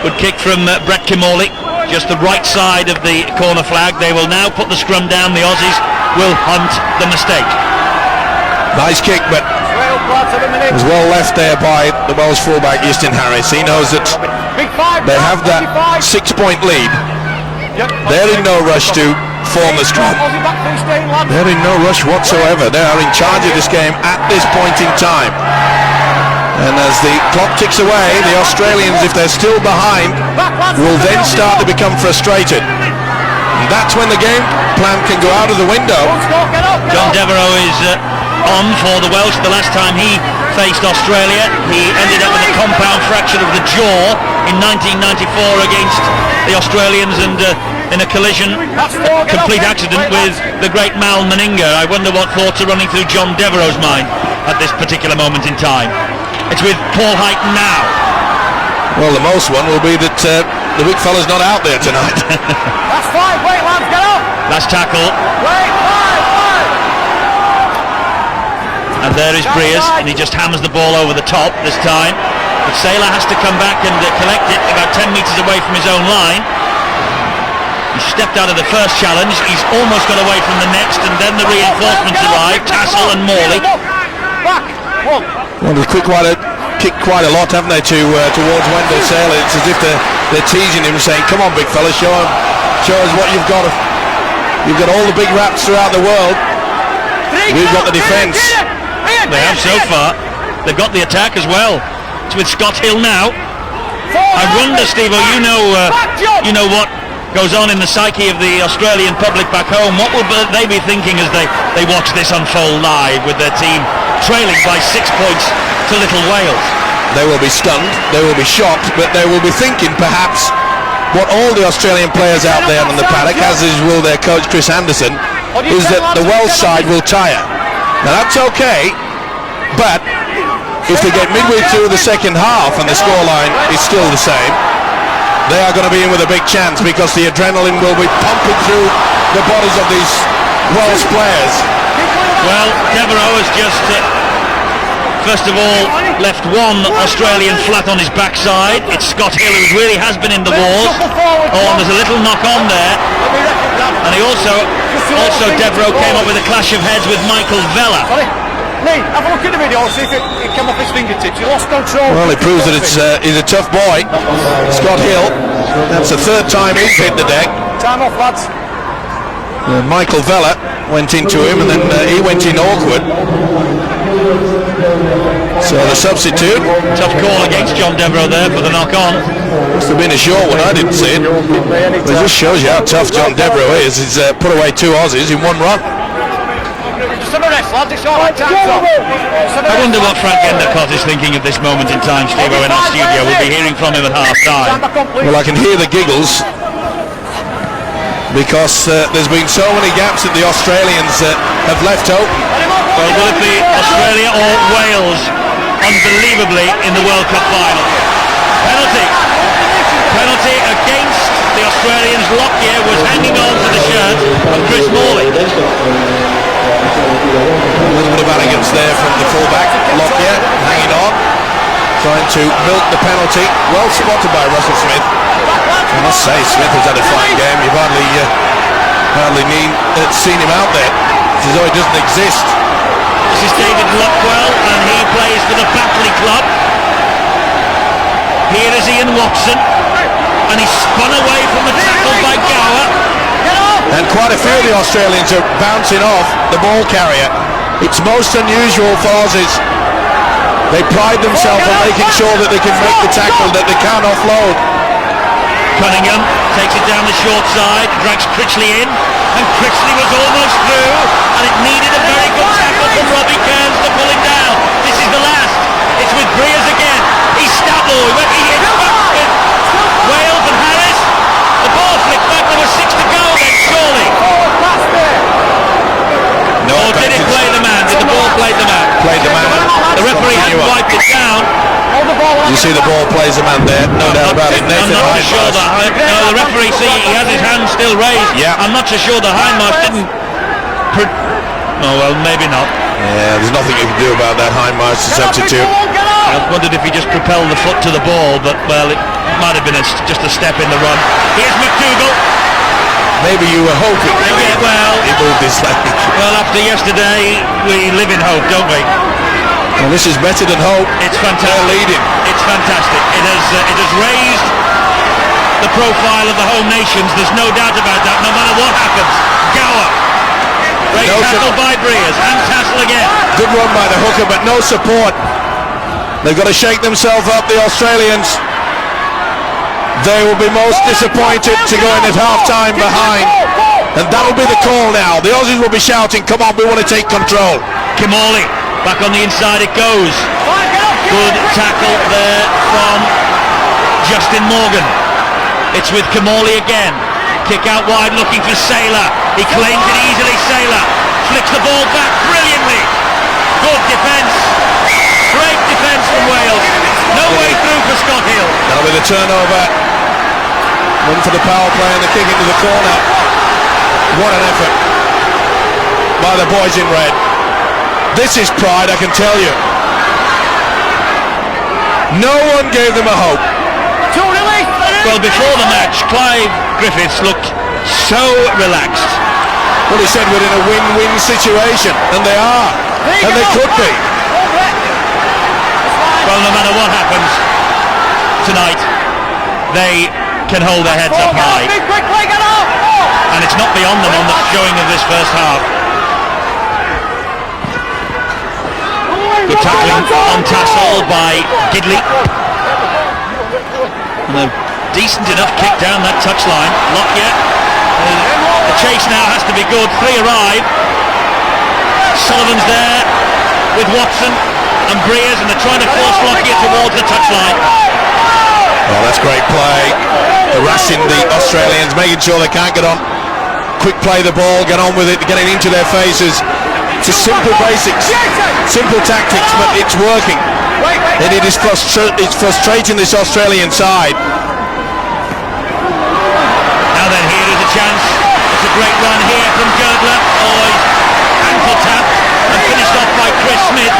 Good kick from Brett Kim Morley, just the right side of the corner flag. They will now put the scrum down. The Aussies will hunt the mistake. Nice kick, but it was well left there by the Welsh fullback Easton Harris. He knows that they have that 6-point lead. They're in no rush to form the scrum. They're in no rush whatsoever. They are in charge of this game at this point in time. And as the clock ticks away, the Australians, if they're still behind, will then start to become frustrated. And that's when the game plan can go out of the window. John Devereux is on for the Welsh. The last time he faced Australia, he ended up with a compound fracture of the jaw in 1994 against the Australians, and in a collision, a complete accident with the great Mal Meninga. I wonder what thoughts are running through John Devereux's mind at this particular moment in time. It's with Paul Heighton now. Well, the most one will be that the big fella's not out there tonight. That's fine, wait lads, get up! Last tackle. Wait, fine! And there is Breers, and he just hammers the ball over the top this time. But Saylor has to come back and collect it about 10 metres away from his own line. He stepped out of the first challenge, he's almost got away from the next, and then the reinforcements arrive, Tassel and Morley. Back! One! Well, they've kicked quite a lot, haven't they, towards Wendell Saylor. It's as if they're teasing him, saying, come on, big fella, show us what you've got. You've got all the big raps throughout the world. We've got the defence. They have so far. They've got the attack as well. It's with Scott Hill now. I wonder, Steve, you know what goes on in the psyche of the Australian public back home. What will they be thinking as they watch this unfold live with their team trailing by 6 points to Little Wales? They will be stunned, they will be shocked, but they will be thinking perhaps what all the Australian players out there on the paddock, as will their coach Chris Anderson, is that the Welsh side will tire. Now that's okay, but if they get midway through the second half and the scoreline is still the same, they are going to be in with a big chance, because the adrenaline will be pumping through the bodies of these Welsh players. Well, Devereux has just, first of all, left one Australian flat on his backside. It's Scott Hill, who really has been in the wars. Oh, and there's a little knock on there. And he also Devereux came up with a clash of heads with Michael Vella. Lee, have a look at the video, see if it came off his fingertips. He lost control. Well, it proves that he's a tough boy, Scott Hill. That's the third time he's hit the deck. Time off, lads. Michael Vella went into him, and then he went in awkward. So the substitute. Tough call against John Devereux there for the knock-on. Must have been a short one, I didn't see it. But it just shows you how tough John Devereux is. He's put away two Aussies in one run. I wonder what Frank Endacott is thinking at this moment in time, Steve, in our studio. We'll be hearing from him at half-time. Well, I can hear the giggles, because there's been so many gaps that the Australians have left open. Well, will it be Australia or Wales, unbelievably, in the World Cup final? Penalty against the Australians. Lockyer was hanging on to the shirt of Chris Morley. A little bit of arrogance there from the fullback, Lockyer, hanging on, trying to milk the penalty. Well spotted by Russell Smith. I must say, Smith has had a fine game. You've hardly seen him out there. It's as though he doesn't exist. This is David Luckwell, and he plays for the Batley Club. Here is Ian Watson, and he's spun away from the tackle by Gower. And quite a few of the Australians are bouncing off the ball carrier. It's most unusual for Aussies. They pride themselves on making sure that they can make the tackle, that they can't offload. Cunningham takes it down the short side, drags Critchley in, and Critchley was almost through, and it needed a very good tackle from Robbie Kearns to pull him down. This is the last. It's with Breers again. He's Statler. He hits back with Wales and Harris. The ball flicked back. There was 6 to go then, surely. No, or did it play the man? Did the ball play the man? Played the man. The referee hadn't wiped it down. You see the ball plays the man there, no doubt about it. I'm not so sure that the referee, see, he has his hand still raised. Yeah. I'm not so sure the Hindmarsh didn't. Oh well, maybe not. Yeah, there's nothing you can do about that. Hindmarsh, the substitute. I wondered if he just propelled the foot to the ball, but well, it might have been just a step in the run. Here's McDougall. Maybe you were hoping. Well, he moved his leg. Well, after yesterday, we live in hope, don't we? Well, this is better than hope. It's fantastic. They're leading. It's fantastic. It has raised the profile of the home nations. There's no doubt about that, no matter what happens. Gower. Great tackle by Breers, and Tassel again. Good run by the hooker, but no support. They've got to shake themselves up, the Australians. They will be most disappointed to go in at half-time behind. And that'll be the call now. The Aussies will be shouting, come on, we want to take control. Kimorley, back on the inside it goes. Good tackle there from Justin Morgan. It's with Kimorley again. Kick out wide looking for Saylor. He claims it easily, Saylor. Flicks the ball back brilliantly. Good defence. Great defence from Wales. No way through for Scott Hill. That'll be the turnover. One for the power play and the kick into the corner. What an effort by the boys in red. This is pride, I can tell you. No one gave them a hope. Well, before the match, Clive Griffiths looked so relaxed. Well, he said we're in a win-win situation, and they are, and they could be. Well, no matter what happens tonight, they can hold their heads up high. And it's not beyond them on the showing of this first half. Good tackling on Tassel by Gidley. And a decent enough kick down that touchline. Lockyer. The chase now has to be good. 3 arrive. Sullivan's there with Watson and Breers, and they're trying to force Lockyer towards the touchline. Oh, that's great play. Harassing the Australians, making sure they can't get on. Quick play the ball, get on with it, getting into their faces. It's a simple basics, simple tactics, but it's working. And it is it's frustrating this Australian side. Now then, here is a chance. It's a great run here from Girdler. Oh, he's ankle tapped and finished off by Chris Smith.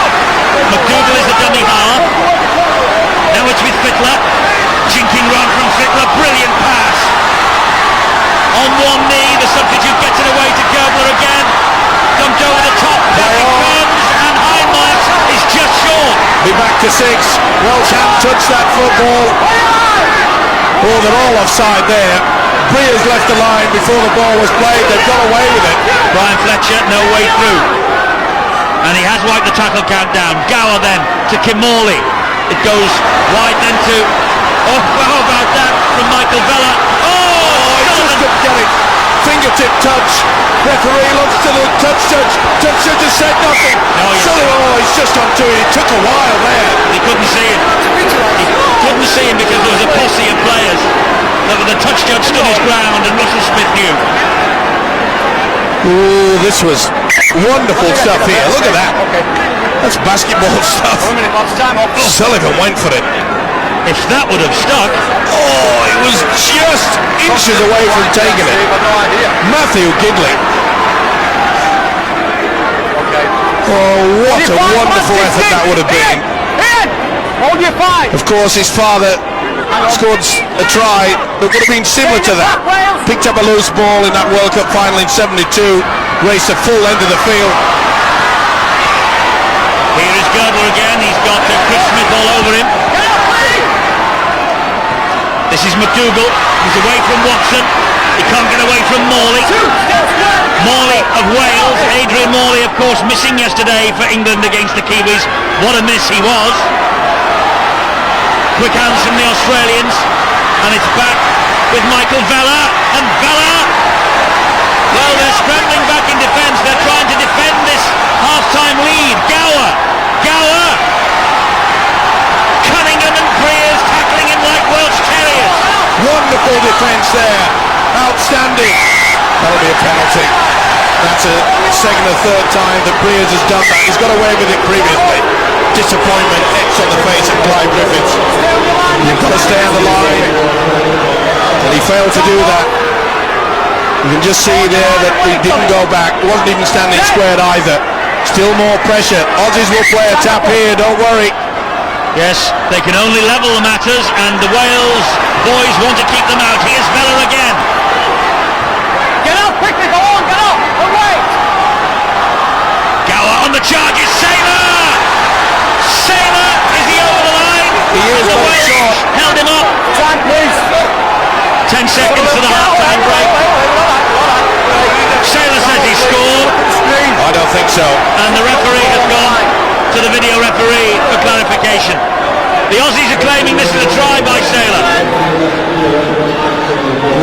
McDougall is the dummy half. Now it's with Fittler. Jinking run from Fittler. Brilliant pass. On one knee, the substitute gets it away to Girdler again. Dumped over the top. Back it comes, and Hindmarch is just short. Be back to 6. Welsh can't touch that football. Oh, they're all offside there. Breers left the line before the ball was played. They've got away with it. Brian Fletcher, no way through. And he has wiped the tackle count down. Gower then to Kimorley. It goes wide then to... Oh, how about that from Michael Vella? Oh, He just couldn't get it. Fingertip touch. Referee looks to the touch judge. Touch judge has said nothing. No, he's just onto it. It took a while there. He couldn't see him. He couldn't see him because there was a posse of players. The touch judge stood his ground and Russell Smith knew. Ooh, this was wonderful stuff here. Look at that. That's basketball stuff. Sullivan went for it. If that would have stuck... Oh, it was just inches away from taking it. Matthew Gidley. Oh, what a wonderful effort that would have been. Of course, his father scored a try that would have been similar to that. Picked up a loose ball in that World Cup final in 72, raced a full end of the field. Here is Girdler again. He's got Chris Smith all over him. This is McDougall. He's away from Watson. He can't get away from Morley. Morley of Wales. Adrian Morley, of course, missing yesterday for England against the Kiwis. What a miss he was. Quick hands from the Australians. And it's back with Michael Vella. And Vella, well, they're scrambling back in defence. They're trying to defend this half-time lead. Gower. Cunningham and Breers tackling him like Welsh terriers. Wonderful defence there. Outstanding. That'll be a penalty. That's a second or third time that Breers has done that. He's got away with it previously. Disappointment etched on the face of Clive Griffiths. You've got to stay on the line. And he failed to do that. You can just see there that he didn't go back. Wasn't even standing squared either. Still more pressure. Aussies will play a tap here, don't worry. Yes, they can only level the matters, and the Wales boys want to keep them out. Here's Vella again. Get up quickly, go on, get up, away! Gower on the charges, Saylor! Is he over the line? He is, the but Wales short. held him up. Time, please. situation. The Aussies are claiming this is a try by Saylor.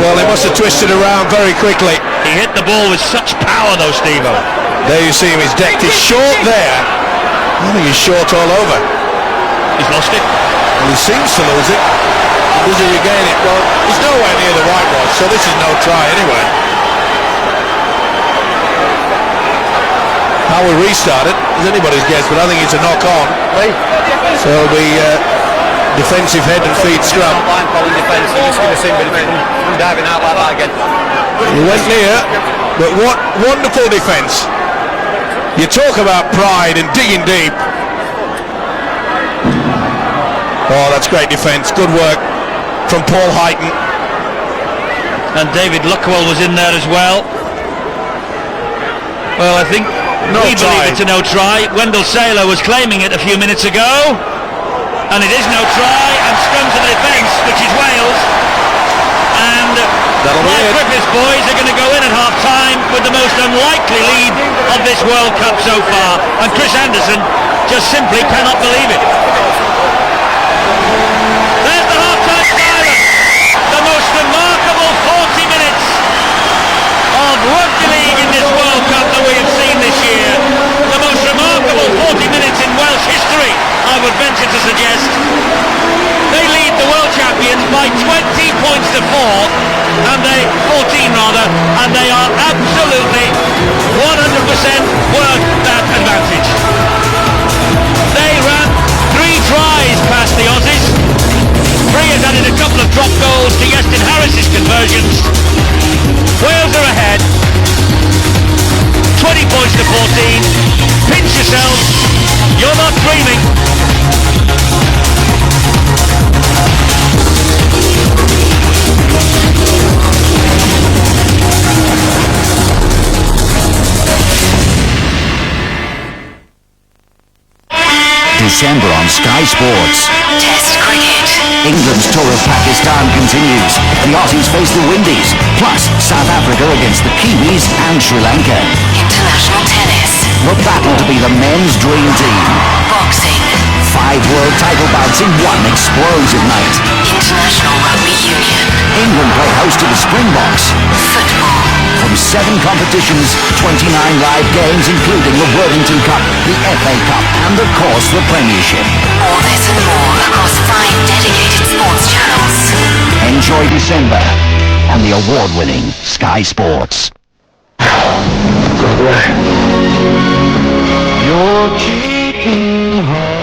Well, they must have twisted around very quickly. He hit the ball with such power though, Steve-O. There you see him, he's decked it short there. I think he's short all over. He's lost it. Well, he seems to lose it. Does he regain it? Well, he's nowhere near the whitewash, so this is no try anyway. How we restart it is anybody's guess, but I think it's a knock-on. So it'll be defensive head and feet scrum. Diving out like that again. He went near, but what wonderful defence. You talk about pride and digging deep. Oh, that's great defence. Good work from Paul Heighton. And David Luckwell was in there as well. Well, I think we believe it's a no try. Wendell Saylor was claiming it a few minutes ago. And it is no try, and scrum to the defence, which is Wales. And Clive Griffiths boys are going to go in at half-time with the most unlikely lead of this World Cup so far. And Chris Anderson just simply cannot believe it. There's the half-time silence. The most remarkable 40 minutes of rugby league in this World Cup that we have seen this year. The most remarkable 40 minutes in Welsh history, I would venture to suggest. They lead the world champions by 20 points to 4, and 14 rather, and they are absolutely 100% worth that advantage. They ran 3 tries past the Aussies. 3 has added a couple of drop goals to Iestyn Harris's conversions. Wales are ahead. 20 points to 14. Pinch yourselves. You're not dreaming. December on Sky Sports. Test cricket. England's tour of Pakistan continues. The Aussies face the Windies, plus South Africa against the Kiwis and Sri Lanka. International tennis. The battle to be the men's dream team. Boxing. 5 world title bouts in one explosive night. International Rugby Union. England play host to the Springboks. Football. From 7 competitions, 29 live games including the Worthington Cup, the FA Cup and of course the Premiership. All this and more across 5 dedicated sports channels. Enjoy December and the award-winning Sky Sports. You're cheating hard.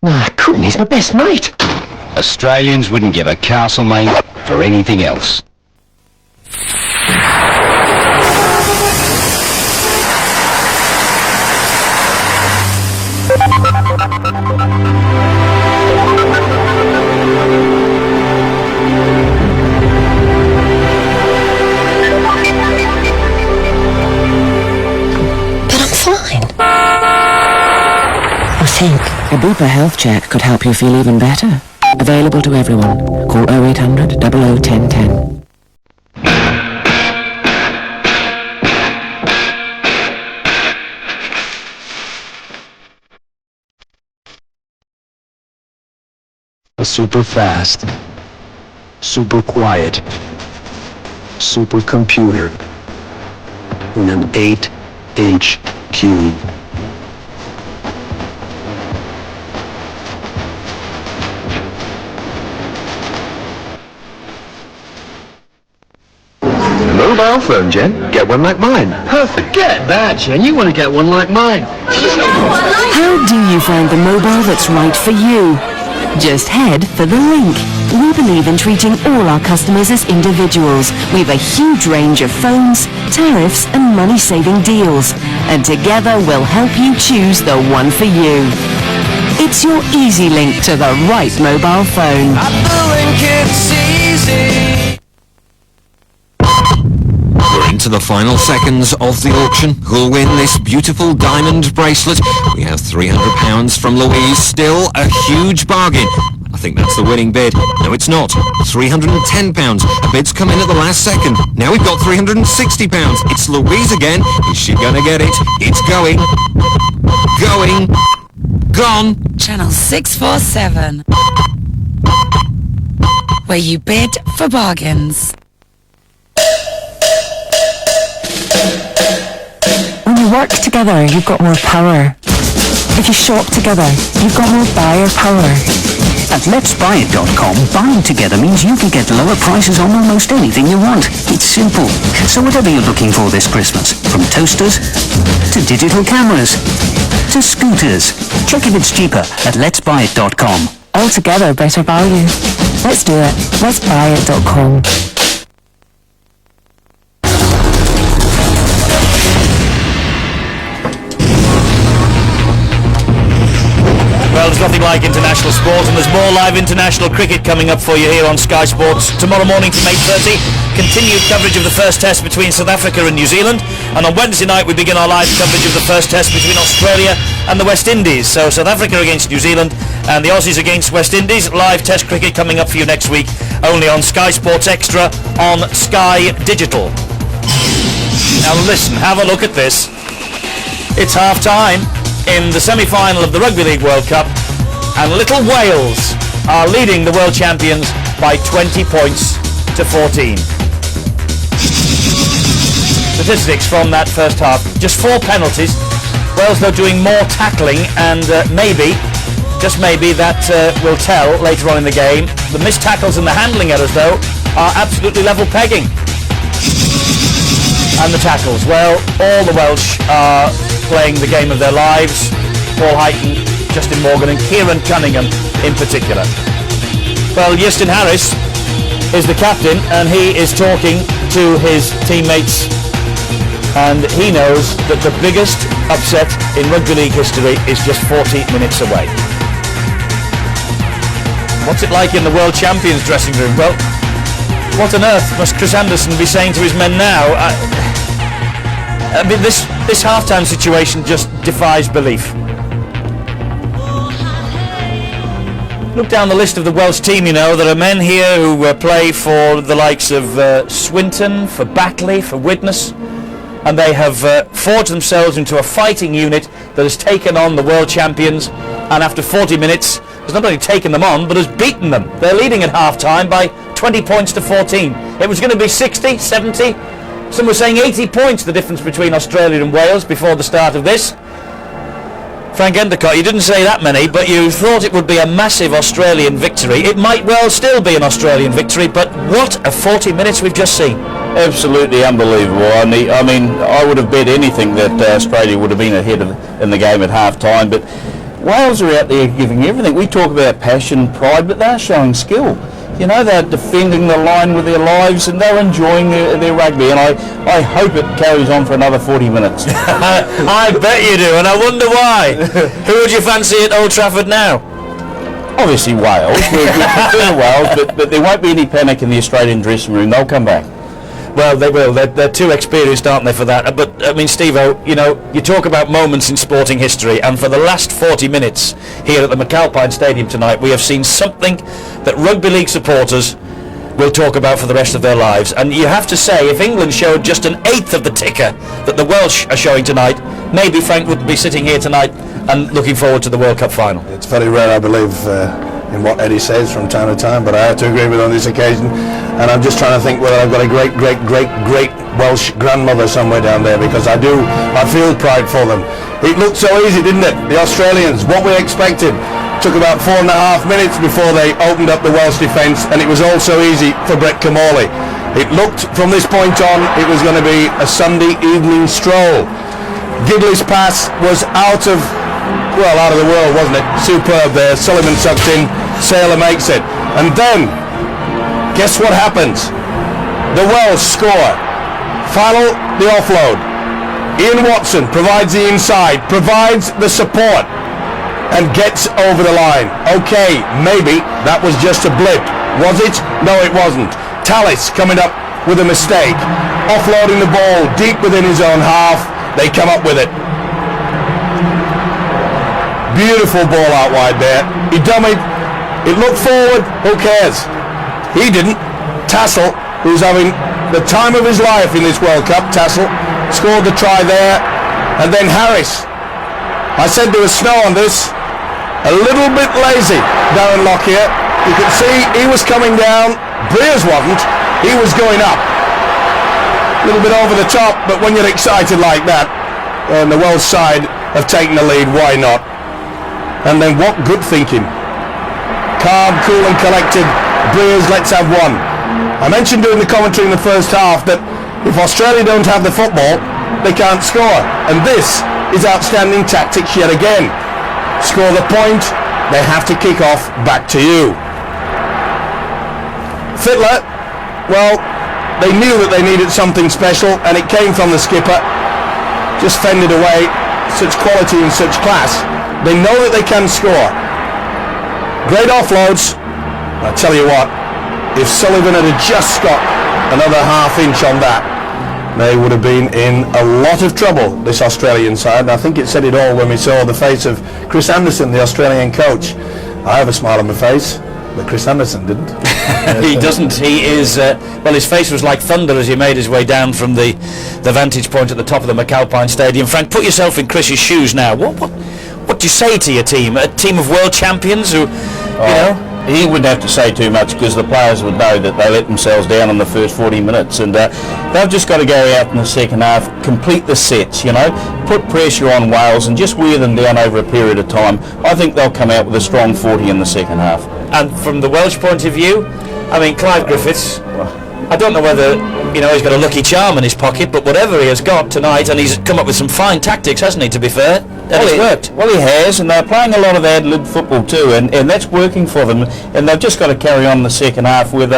Ah, couldn't, he's my best mate. Australians wouldn't give a Castlemaine for anything else. But I'm fine. I think a Bupa health check could help you feel even better. Available to everyone. Call 0800 00 1010. Super fast, super quiet, super computer in an 8-inch cube. Mobile phone, Jen. Get one like mine. Perfect. Get that, Jen. You want to get one like mine. How do you find the mobile that's right for you? Just head for the link. We believe in treating all our customers as individuals. We've a huge range of phones, tariffs and money-saving deals. And together we'll help you choose the one for you. It's your easy link to the right mobile phone. At the link it's easy. We're into the final seconds of the auction. Who'll win this beautiful diamond bracelet? We have £300 from Louise. Still a huge bargain. I think that's the winning bid. No, it's not. £310. A bid's come in at the last second. Now we've got £360. It's Louise again. Is she gonna get it? It's going. Going. Gone. Channel 647. Where you bid for bargains. When you work together, you've got more power. If you shop together, you've got more buyer power. At letsbuyit.com, buying together means you can get lower prices on almost anything you want. It's simple. So whatever you're looking for this Christmas, from toasters to digital cameras to scooters, check if it's cheaper at letsbuyit.com. Altogether, better value. Let's do it. Letsbuyit.com. Well, there's nothing like international sport, and there's more live international cricket coming up for you here on Sky Sports tomorrow morning from 8:30. Continued coverage of the first test between South Africa and New Zealand, and on Wednesday night we begin our live coverage of the first test between Australia and the West Indies. So South Africa against New Zealand and the Aussies against West Indies. Live test cricket coming up for you next week, only on Sky Sports Extra on Sky Digital. Now listen, have a look at this. It's half-time in the semi-final of the Rugby League World Cup, and Little Wales are leading the world champions by 20 points to 14. Statistics from that first half: just 4 penalties. Wales though doing more tackling, and maybe, just maybe, that will tell later on in the game. The missed tackles and the handling errors though are absolutely level pegging. And the tackles, well, all the Welsh are playing the game of their lives. Paul Heighton, Justin Morgan and Kieran Cunningham in particular. Well, Justin Harris is the captain, and he is talking to his teammates, and he knows that the biggest upset in rugby league history is just 40 minutes away. What's it like in the world champions dressing room? Well, what on earth must Chris Anderson be saying to his men now? I mean, this half-time situation just defies belief. Look down the list of the Welsh team, you know. There are men here who play for the likes of Swinton, for Batley, for Widnes, and they have forged themselves into a fighting unit that has taken on the world champions, and after 40 minutes has not only taken them on, but has beaten them. They're leading at half-time by 20 points to 14. It was going to be 60, 70... Some were saying 80 points, the difference between Australia and Wales before the start of this. Frank Endicott, you didn't say that many, but you thought it would be a massive Australian victory. It might well still be an Australian victory, but what a 40 minutes we've just seen. Absolutely unbelievable. I mean, I would have bet anything that Australia would have been ahead in the game at half-time, but Wales are out there giving everything. We talk about passion, pride, but they're showing skill. You know, they're defending the line with their lives, and they're enjoying their rugby, and I hope it carries on for another 40 minutes. I bet you do, and I wonder why. Who would you fancy at Old Trafford now? Obviously Wales. We prefer Wales, but there won't be any panic in the Australian dressing room. They'll come back. Well, they will. They're too experienced, aren't they, for that? But, I mean, Steve-O, you know, you talk about moments in sporting history, and for the last 40 minutes here at the McAlpine Stadium tonight, we have seen something that rugby league supporters will talk about for the rest of their lives. And you have to say, if England showed just an eighth of the ticker that the Welsh are showing tonight, maybe Frank wouldn't be sitting here tonight and looking forward to the World Cup final. It's very rare, I believe, in what Eddie says from time to time, but I have to agree with on this occasion. And I'm just trying to think whether I've got a great Welsh grandmother somewhere down there, because I feel pride for them. It looked so easy, didn't it? The Australians, what we expected. Took about 4.5 minutes before they opened up the Welsh defence, and it was all so easy for Brett Camorley. It looked from this point on it was going to be a Sunday evening stroll. Gidley's pass was out of the world, wasn't it? Superb there. Sullivan sucked in, Saylor makes it, and then guess what happens? The Welsh score. Final the offload. Ian Watson provides the inside, provides the support, and gets over the line. Okay, maybe that was just a blip. Was it? No, it wasn't. Tallis coming up with a mistake. offloading the ball deep within his own half. They come up with it. Beautiful ball out wide there. He dummied. It looked forward. Who cares? He didn't. Tassel, who's having the time of his life in this World Cup, Tassel, scored the try there. And then Harris. I said there was snow on this. A little bit lazy, Darren Lockyer. You could see he was coming down. Breers wasn't. He was going up. A little bit over the top, but when you're excited like that, and the Welsh side have taken the lead, why not? And then what good thinking. Calm, cool and collected. Breers, let's have one. I mentioned during the commentary in the first half that if Australia don't have the football, they can't score. And this is outstanding tactics yet again. Score the point, they have to kick off back to you. Fittler, well, they knew that they needed something special, and it came from the skipper. Just fended away. Such quality and such class. They know that they can score. Great offloads. I tell you what, if Sullivan had just got another half inch on that, they would have been in a lot of trouble, this Australian side. And I think it said it all when we saw the face of Chris Anderson, the Australian coach. I have a smile on my face, but Chris Anderson didn't. He doesn't. He is, well, his face was like thunder as he made his way down from the vantage point at the top of the McAlpine Stadium. Frank, put yourself in Chris's shoes now. What do you say to your team? A team of world champions who, you know... He wouldn't have to say too much because the players would know that they let themselves down in the first 40 minutes, and they've just got to go out in the second half, complete the sets, you know, put pressure on Wales and just wear them down over a period of time. I think they'll come out with a strong 40 in the second half. And from the Welsh point of view, I mean, Clive Griffiths, I don't know whether, you know, he's got a lucky charm in his pocket, but whatever he has got tonight, and he's come up with some fine tactics, hasn't he, to be fair? And it's worked. Well, he has, and they're playing a lot of ad-lib football too, and that's working for them, and they've just got to carry on in the second half with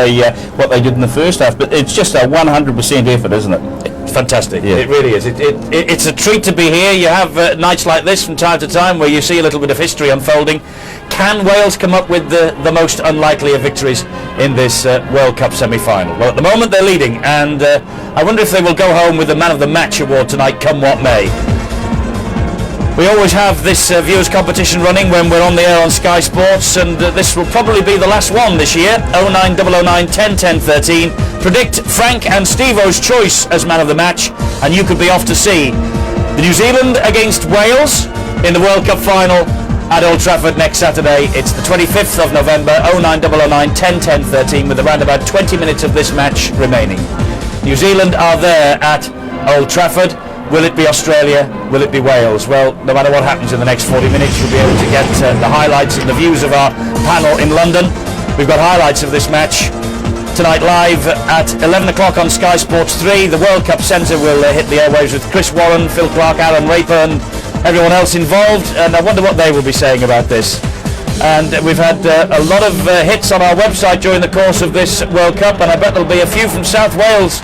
what they did in the first half, but it's just a 100% effort, isn't it? Fantastic. Yeah. It really is. It's a treat to be here. You have nights like this from time to time where you see a little bit of history unfolding. Can Wales come up with the most unlikely of victories in this World Cup semi-final? Well, at the moment they're leading, and I wonder if they will go home with the Man of the Match award tonight, come what may. We always have this viewers competition running when we're on the air on Sky Sports, and this will probably be the last one this year. 09009 10 10 13. Predict Frank and Steve-O's choice as man of the match, and you could be off to see the New Zealand against Wales in the World Cup final at Old Trafford next Saturday. It's the 25th of November. 09009 10 10 13, with around about 20 minutes of this match remaining. New Zealand are there at Old Trafford. Will it be Australia? Will it be Wales? Well, no matter what happens in the next 40 minutes, you'll be able to get the highlights and the views of our panel in London. We've got highlights of this match tonight live at 11 o'clock on Sky Sports 3. The World Cup Centre will hit the airwaves with Chris Warren, Phil Clark, Alan Rayburn, everyone else involved, and I wonder what they will be saying about this. And we've had a lot of hits on our website during the course of this World Cup, and I bet there'll be a few from South Wales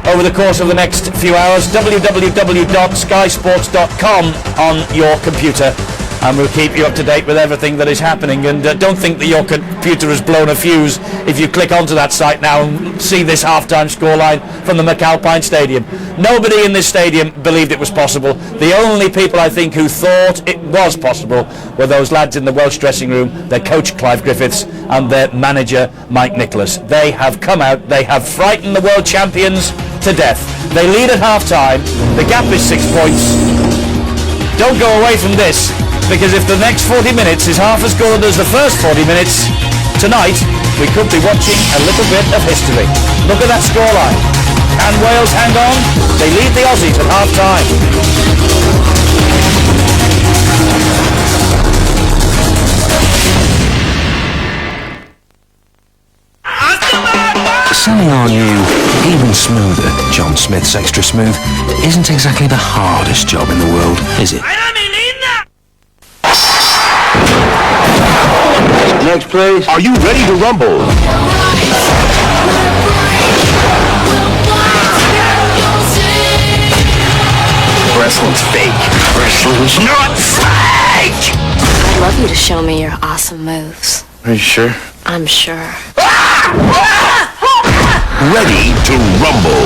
over the course of the next few hours. www.skysports.com on your computer, and we'll keep you up to date with everything that is happening. And don't think that your computer has blown a fuse if you click onto that site now and see this half-time scoreline from the McAlpine Stadium. Nobody in this stadium believed it was possible. The only people, I think, who thought it was possible were those lads in the Welsh dressing room, their coach Clive Griffiths and their manager Mike Nicholas. They have come out, they have frightened the world champions to death. They lead at half-time. The gap is 6 points. Don't go away from this, because if the next 40 minutes is half as good as the first 40 minutes, tonight we could be watching a little bit of history. Look at that scoreline. Can Wales hang on? They lead the Aussies at half-time. Selling our new, even smoother John Smith's Extra Smooth isn't exactly the hardest job in the world, is it? Next, please. Are you ready to rumble? Wrestling's fake. Wrestling's not fake! I'd love you to show me your awesome moves. Are you sure? I'm sure. ready to rumble.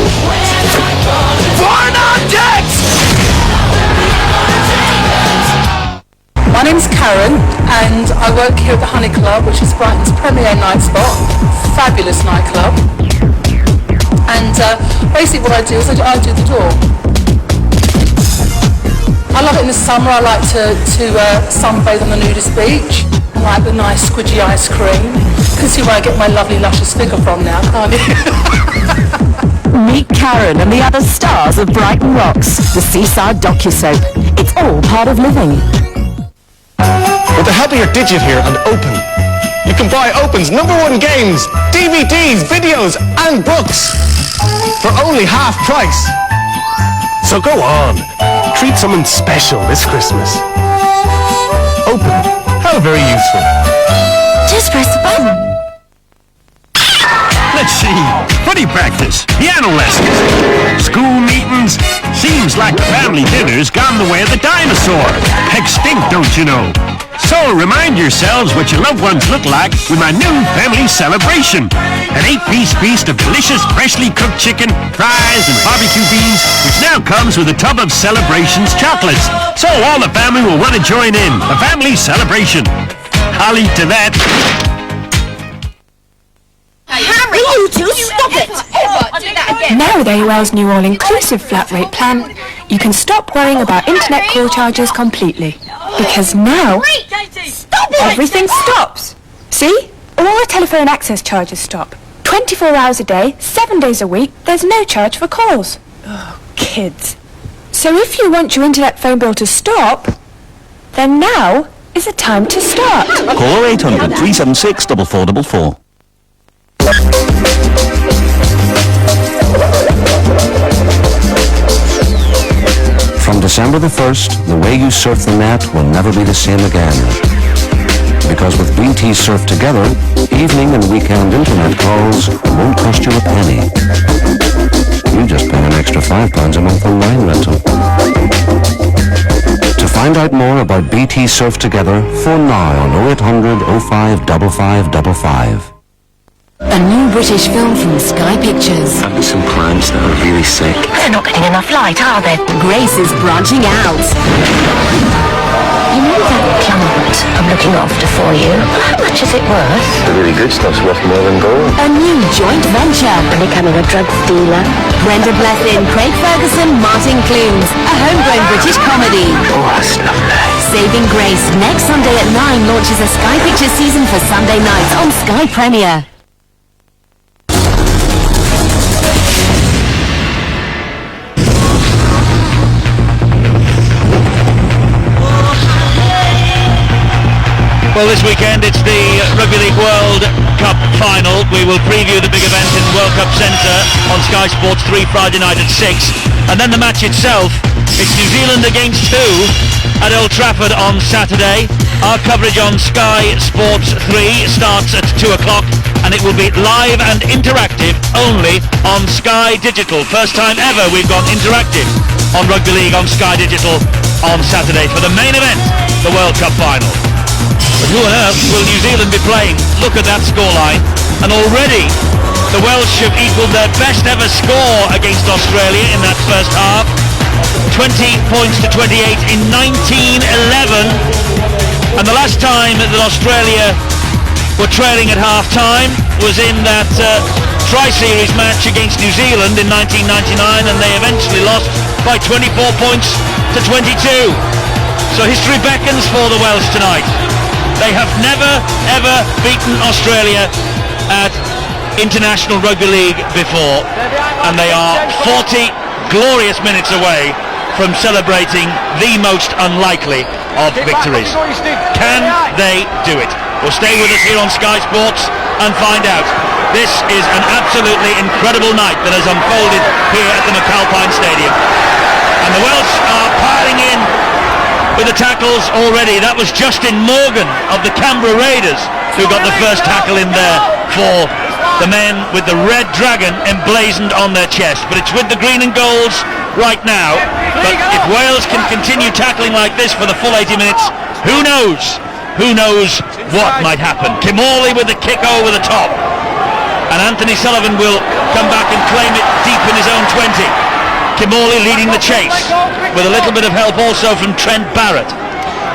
My name's Karen and I work here at the Honey Club, which is Brighton's premier night spot. Fabulous nightclub. And basically what I do is I do the door. I love it in the summer. I like to sunbathe on the nudist beach. I like the nice squidgy ice cream. You can see where I get my lovely luscious figure from now, can't you? Meet Karen and the other stars of Brighton Rocks, the Seaside docusoap. It's all part of living. With the help of your digit here and Open, you can buy Open's #1 games, DVDs, videos and books for only half price. So go on, treat someone special this Christmas. Open, how very useful. Just press the button. Let's see. Footy practice, piano lessons, school meetings. Seems like family dinner's gone the way of the dinosaur. Extinct, don't you know? So remind yourselves what your loved ones look like with my new family celebration. An 8-piece feast of delicious freshly cooked chicken, fries and barbecue beans, which now comes with a tub of Celebrations chocolates. So all the family will want to join in. A family celebration. I'll eat to that. You two, stop it! Now with AOL's new all-inclusive flat rate plan, you can stop worrying about internet call charges completely. Because now, everything stops. See? All the telephone access charges stop. 24 hours a day, 7 days a week, there's no charge for calls. Oh, kids. So if you want your internet phone bill to stop, then now is the time to start. Call 0800 376 4444. From December the 1st, the way you surf the net will never be the same again. Because with BT Surf Together, evening and weekend internet calls won't cost you a penny. You just pay an extra £5 a month on line rental. To find out more about BT Surf Together, phone now on 0800 05 5555. A new British film from Sky Pictures. I've got some clients that are really sick. They're not getting enough light, are they? Grace is branching out. You know that plant I'm looking after for you? How much is it worth? The really good stuff's worth more than gold. A new joint venture. I'm becoming a drug dealer. Brenda Blessing, Craig Ferguson, Martin Clunes. A homegrown British comedy. Oh, that's lovely. Saving Grace, next Sunday at 9, launches a Sky Pictures season for Sunday nights on Sky Premier. Well, this weekend it's the Rugby League World Cup final. We will preview the big event in World Cup Centre on Sky Sports 3 Friday night at 6. And then the match itself, it's New Zealand against 2 at Old Trafford on Saturday. Our coverage on Sky Sports 3 starts at 2 o'clock and it will be live and interactive only on Sky Digital. First time ever we've gone interactive on Rugby League on Sky Digital on Saturday for the main event, the World Cup final. But who on earth will New Zealand be playing? Look at that scoreline. And already the Welsh have equalled their best ever score against Australia in that first half. 20 points to 28 in 1911. And the last time that Australia were trailing at half-time was in that Tri-Series match against New Zealand in 1999, and they eventually lost by 24 points to 22. So history beckons for the Welsh tonight. They have never, ever beaten Australia at International Rugby League before, and they are 40 glorious minutes away from celebrating the most unlikely of victories. Can they do it? Well, stay with us here on Sky Sports and find out. This is an absolutely incredible night that has unfolded here at the McAlpine Stadium. And the Welsh are piling in with the tackles already. That was Justin Morgan of the Canberra Raiders who got the first tackle in there for the men with the red dragon emblazoned on their chest. But it's with the green and golds right now. But if Wales can continue tackling like this for the full 80 minutes, who knows? Who knows what might happen? Kimorley with the kick over the top. and Anthony Sullivan will come back and claim it deep in his own 20. Kimorley leading the chase with a little bit of help also from Trent Barrett.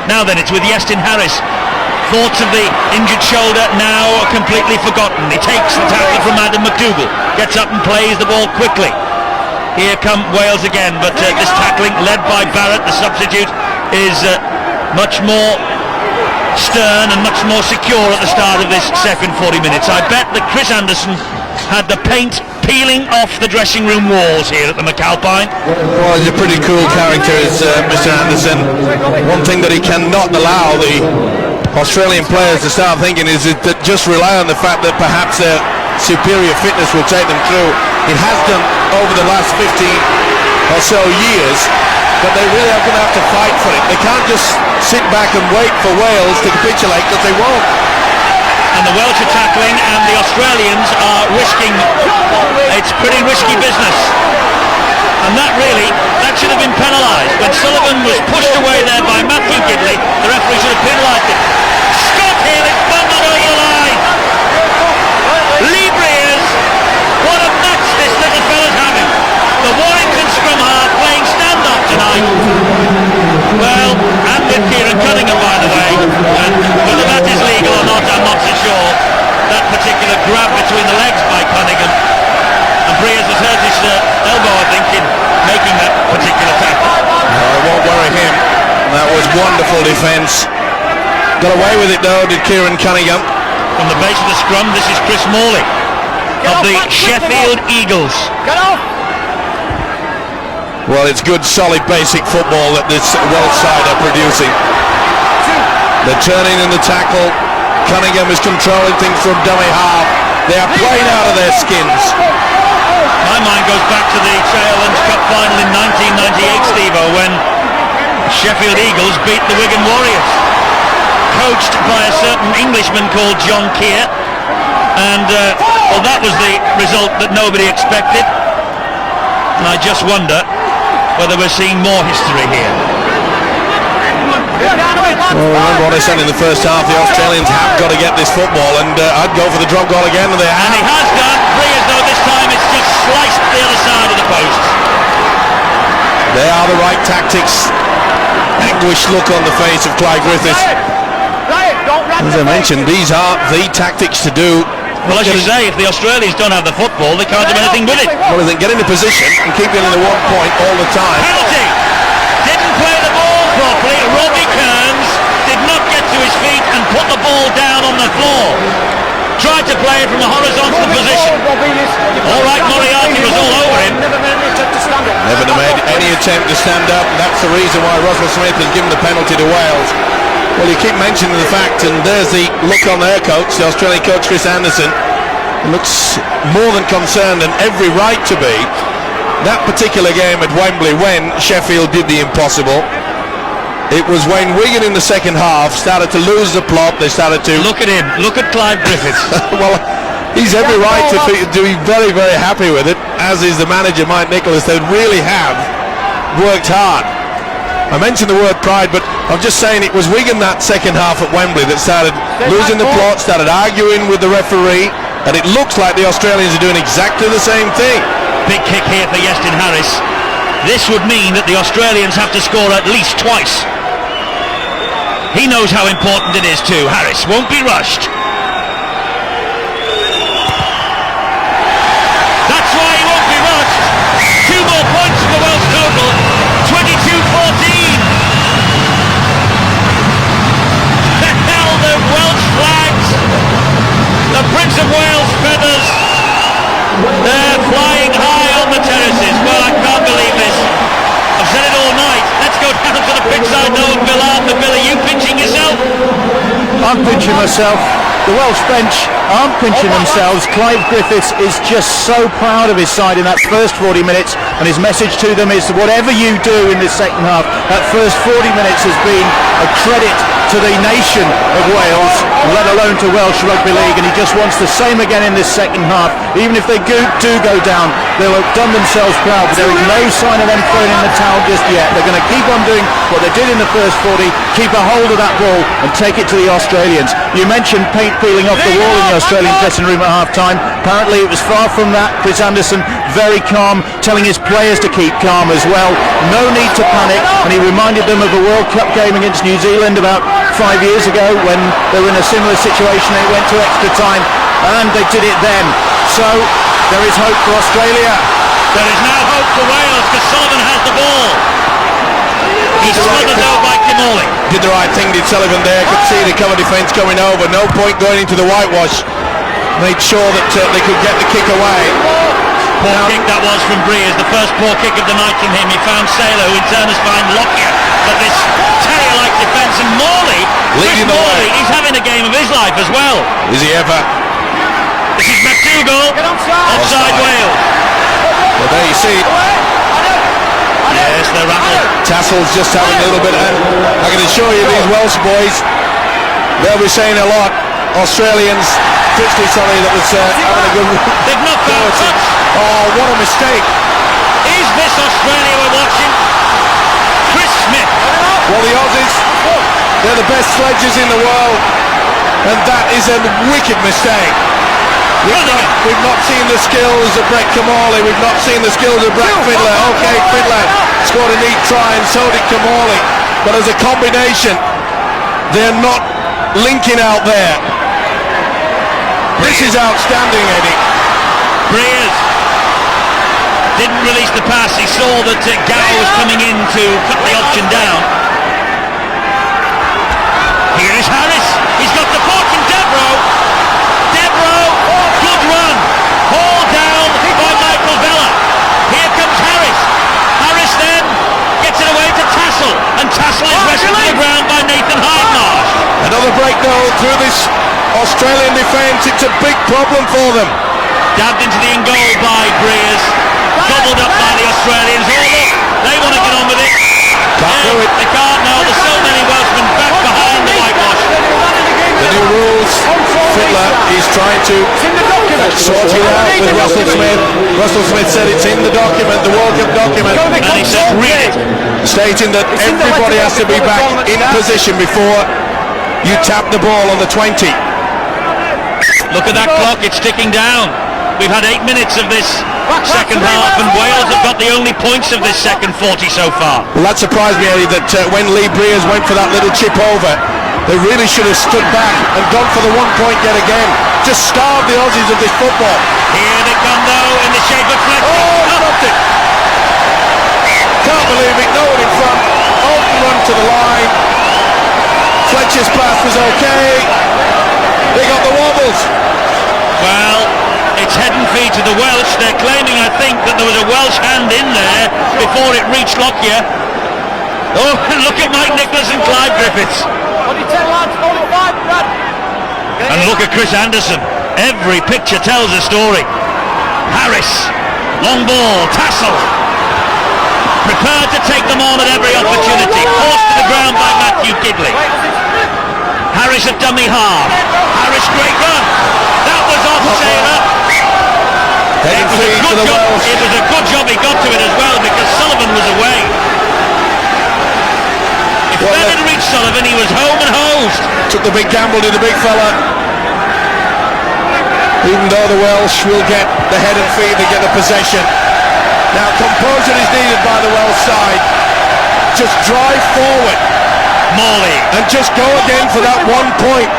Now then, it's with Iestyn Harris. Thoughts of the injured shoulder now completely forgotten. He takes the tackle from Adam McDougall, gets up and plays the ball quickly. Here come Wales again, but this tackling led by Barrett, the substitute, is much more stern and much more secure at the start of this second 40 minutes. I bet that Chris Anderson had the paint peeling off the dressing room walls here at the McAlpine. Well, he's a pretty cool character, is Mr. Anderson. One thing that he cannot allow the Australian players to start thinking is that just rely on the fact that perhaps their superior fitness will take them through. It has done over the last 50 or so years, but they really are going to have to fight for it. They can't just sit back and wait for Wales to capitulate, because they won't. And the Welsh are tackling, and the Australians are risking. It's pretty risky business. And that should have been penalised. When Sullivan was pushed away there by Matthew Gidley, the referee should have penalised it. Scott Hill is bundled over the line. Lee Briers, what a match this little fella's having. The Warrington scrum half playing stand-up tonight. Well, and with Kieran Cunningham, by the way. And whether that is legal or not, I'm not so sure. That particular grab between the legs by Cunningham. And Briers has hurt his elbow, I think, in making that particular tackle. It won't worry him. That was wonderful defence. Got away with it though, did Kieran Cunningham. From the base of the scrum, this is Chris Morley of the Sheffield Eagles. Get off! Well, it's good, solid, basic football that this Welsh side are producing. They're turning in the tackle. Cunningham is controlling things from dummy half. They are playing out of their skins. My mind goes back to the Challenge Cup final in 1998, Steve-O, when Sheffield Eagles beat the Wigan Warriors, coached by a certain Englishman called John Keir. And well, that was the result that nobody expected. And I just wonder whether we're seeing more history here. Well, remember what I said in the first half, the Australians have got to get this football, and I'd go for the drop goal again, and they have. And he has done. Briers, though, this time it's just sliced the other side of the post. They are the right tactics. Anguished look on the face of Clive Griffiths. As I mentioned, these are the tactics to do. Well, as you say, if the Australians don't have the football, they can't do anything with it. Well, they get in a position and keep getting the 1 point all the time. Penalty! Didn't play the ball properly. Robbie Kearns did not get to his feet and put the ball down on the floor. Tried to play it from a horizontal position. All right, Moriarty was all over him. Never made any attempt to stand up, and that's the reason why Russell Smith has given the penalty to Wales. Well, you keep mentioning the fact, and there's the look on their coach, the Australian coach Chris Anderson. He looks more than concerned, and every right to be. That particular game at Wembley, when Sheffield did the impossible, it was when Wigan in the second half started to lose the plot. They started to... Look at him. Look at Clive Griffiths. Well, he's every right to be very, very happy with it, as is the manager, Mike Nicholas. They really have worked hard. I mentioned the word pride, but I'm just saying it was Wigan that second half at Wembley that started losing the plot, started arguing with the referee, and it looks like the Australians are doing exactly the same thing. Big kick here for Iestyn Harris. This would mean that the Australians have to score at least twice. He knows how important it is too. Harris won't be rushed. That's why he won't be rushed. 2 more points for the Welsh total. 22-14. The Welsh flags, the Prince of Wales feathers, they're flying high on the terraces. Well, I can't believe this. I've said it all night. Let's go down to the pitch side now with Bill Arthur. Bill, are you pinching yourself? I'm pinching myself. The Welsh bench aren't pinching themselves. Clive Griffiths is just so proud of his side in that first 40 minutes, and his message to them is whatever you do in this second half, that first 40 minutes has been a credit to the nation of Wales, let alone to Welsh Rugby League, and he just wants the same again in this second half. Even if they do go down, they'll have done themselves proud, but there is no sign of them throwing in the towel just yet. They're going to keep on doing what they did in the first 40, keep a hold of that ball and take it to the Australians. You mentioned paint peeling off the wall in the Australian dressing room at half-time. Apparently it was far from that. Chris Anderson, very calm, telling his players to keep calm as well. No need to panic, and he reminded them of a World Cup game against New Zealand about 5 years ago when they were in a similar situation. They went to extra time, and they did it then. So there is hope for Australia. There is now hope for Wales because Sullivan has the ball. He's smothered though by Kimoli. Did the right thing, did Sullivan there. Could see the cover defence coming over. No point going into the whitewash. Made sure that they could get the kick away. Poor kick that was from Breers. The first poor kick of the night from him. He found Saylor, who in turn has found Lockyer. But this terrier-like defence, and Morley, leading the way. He's having a game of his life as well. Is he ever? This is McDougall. Offside Wales. Well, there you see. Yes, they're rattled. Tassel's just having a little bit, and I can assure you these Welsh boys, they'll be saying a lot. Australians, Christie, sorry, that was having a good... They've not found touch. Oh, what a mistake. Is this Australia we're watching? Chris Smith. Well, the Aussies, they're the best sledgers in the world, and that is a wicked mistake. We've not seen the skills of Brett Kimoli. We've not seen the skills of Brett Fiddler. Okay, Fiddler scored a neat try, and so did Kimoli. But as a combination, they're not linking out there. This is outstanding, Eddie. Breers didn't release the pass. He saw that Gow was coming in to cut the option down. Here is Harris. He's got the ball from Devereaux. Good run. Hauled down by Michael Vella. Here comes Harris. Harris then gets it away to Tassel. And Tassel is wrestled to the ground by Nathan Hindmarsh. Another break though through this Australian defence. It's a big problem for them. Dabbed into the in goal by Breers. Gobbled up by the Australians. Oh look, they want to get on with it. Can't do it. They can't now. There's so many Welshmen back behind the whitewash. The new rules. Fiddler is trying to sort it out with Russell Smith. Russell Smith said it's in the document, the World Cup document. And he said read it. Stating that everybody has to be back in position before you tap the ball on the 20. Look at that clock, it's ticking down. We've had 8 minutes of this second half, and Wales have got the only points of this second 40 so far. Well, that surprised me, Eddie, that when Lee Breers went for that little chip over, they really should have stood back and gone for the 1 point yet again. Just starve the Aussies of this football. Here they come though, in the shape of Fletcher. Oh, dropped it. Can't believe it, no one in front. Open run to the line. Fletcher's pass was okay. They got the wobbles. Well, it's head and feet to the Welsh. They're claiming, I think, that there was a Welsh hand in there before it reached Lockyer. Oh, look at Mike Nicholas and Clive Griffiths. And look at Chris Anderson. Every picture tells a story. Harris, long ball, Tassel. Prepared to take them on at every opportunity. Forced to the ground by Matthew Gidley. Harris at dummy half. Harris, great run. That was off Saylor. It was a good job he got to it as well, because Sullivan was away. If that had reached Sullivan, he was home and hosed. Took the big gamble, did the big fella. Even though the Welsh will get the head and feet, they get the possession. Now composure is needed by the Welsh side. Just drive forward. Morley. And just go again for that 1 point.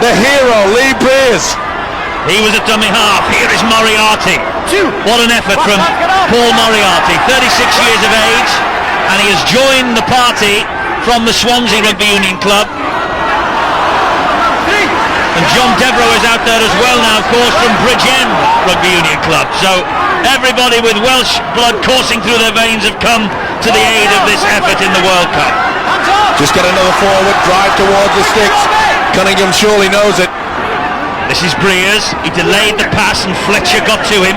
The hero, Lee Breers. He was at dummy half. Here is Moriarty. What an effort from Paul Moriarty, 36 years of age, and he has joined the party from the Swansea Rugby Union Club. And John Devereaux is out there as well now, of course, from Bridgend Rugby Union Club. So everybody with Welsh blood coursing through their veins have come to the aid of this effort in the World Cup. Just get another forward, drive towards the sticks. Cunningham surely knows it. This is Breers. He delayed the pass and Fletcher got to him.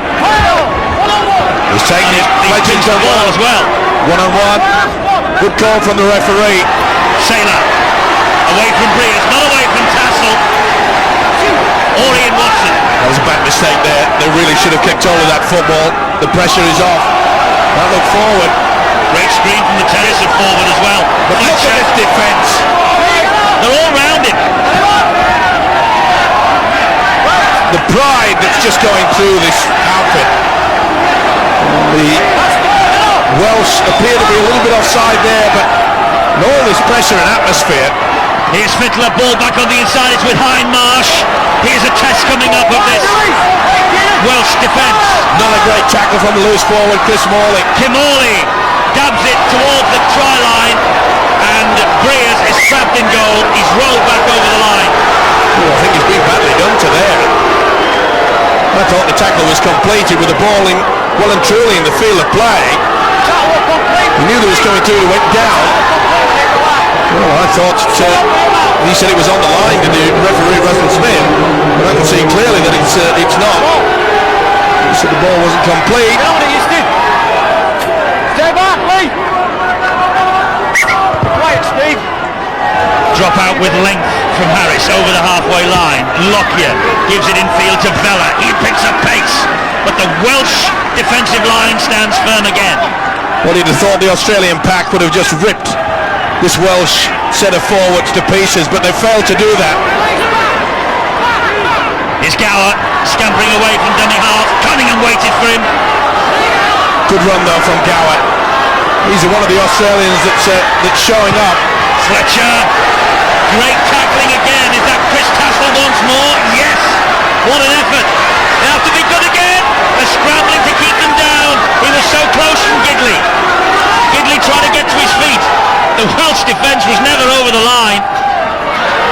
He's taking it. Fletcher's the ball as well. 1-on-1. Good call from the referee. Saylor. Away from Breers, not away from Tassel. Or Ian Watson. That was a bad mistake there. They really should have kicked hold of that football. The pressure is off. Now look forward. Great screen from the terrace of forward as well. But look at this defence. They're all round him. the pride that's just going through this outfit. The Welsh appear to be a little bit offside there, but all this pressure and atmosphere. Here's Fittler, ball back on the inside, it's with Hindmarsh. Here's a test coming up of this Welsh defence. Another great tackle from the loose forward, Chris Morley. Kim Morley dabs it towards the try line, and Breers is trapped in goal. He's rolled back over the line. I think he's been badly done to there. I thought the tackle was completed with the ball in, well and truly in the field of play. He knew that it was coming through, went down. Well, I thought he said it was on the line to the referee Russell Smith, but I can see clearly that it's not. He said the ball wasn't complete. Stay back, Lee! Quiet, Steve! Drop out with length from Harris over the halfway line. Lockyer gives it infield to Vella. He picks up pace, but the Welsh defensive line stands firm again. Well, you'd have thought the Australian pack would have just ripped this Welsh set of forwards to pieces, but they failed to do that. Here's Gower scampering away from dummy half. Cunningham waited for him. Good run though from Gower. He's one of the Australians that's showing up. Fletcher, great tackling again. Is that Chris Tassel once more? Yes. What an effort. They have to be good again. They're scrambling to keep them down. He was so close from Gidley. Gidley tried to get to his feet. The Welsh defence was never over the line.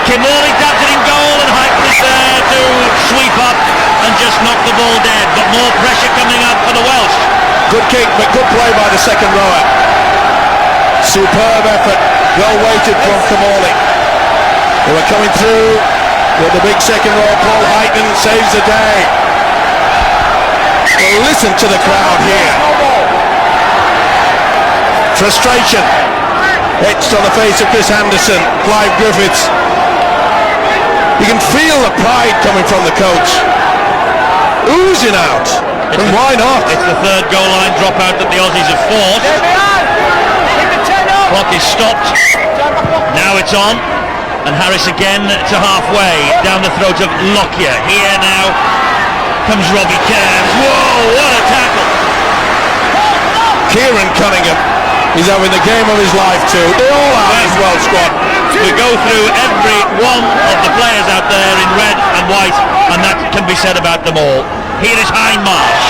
Kim Morley tapped it in goal, and Hyton is there to sweep up and just knock the ball dead. But more pressure coming up for the Welsh. Good kick, but good play by the second rower. Superb effort. Well weighted from Kamali. They were coming through with the big second row. Paul Hyton saves the day. Well, listen to the crowd here. Frustration etched on the face of Chris Anderson, Clive Griffiths. You can feel the pride coming from the coach. Oozing out. And why not? It's the third goal line dropout that the Aussies have forced. Clock is stopped. Now it's on. And Harris again to halfway down the throat of Lockyer. Here now comes Robbie Cairns. Whoa, what a tackle. Kieran Cunningham. He's having the game of his life too. They all are his Welsh squad. We go through every one of the players out there in red and white, and that can be said about them all. Here is Hindmarsh.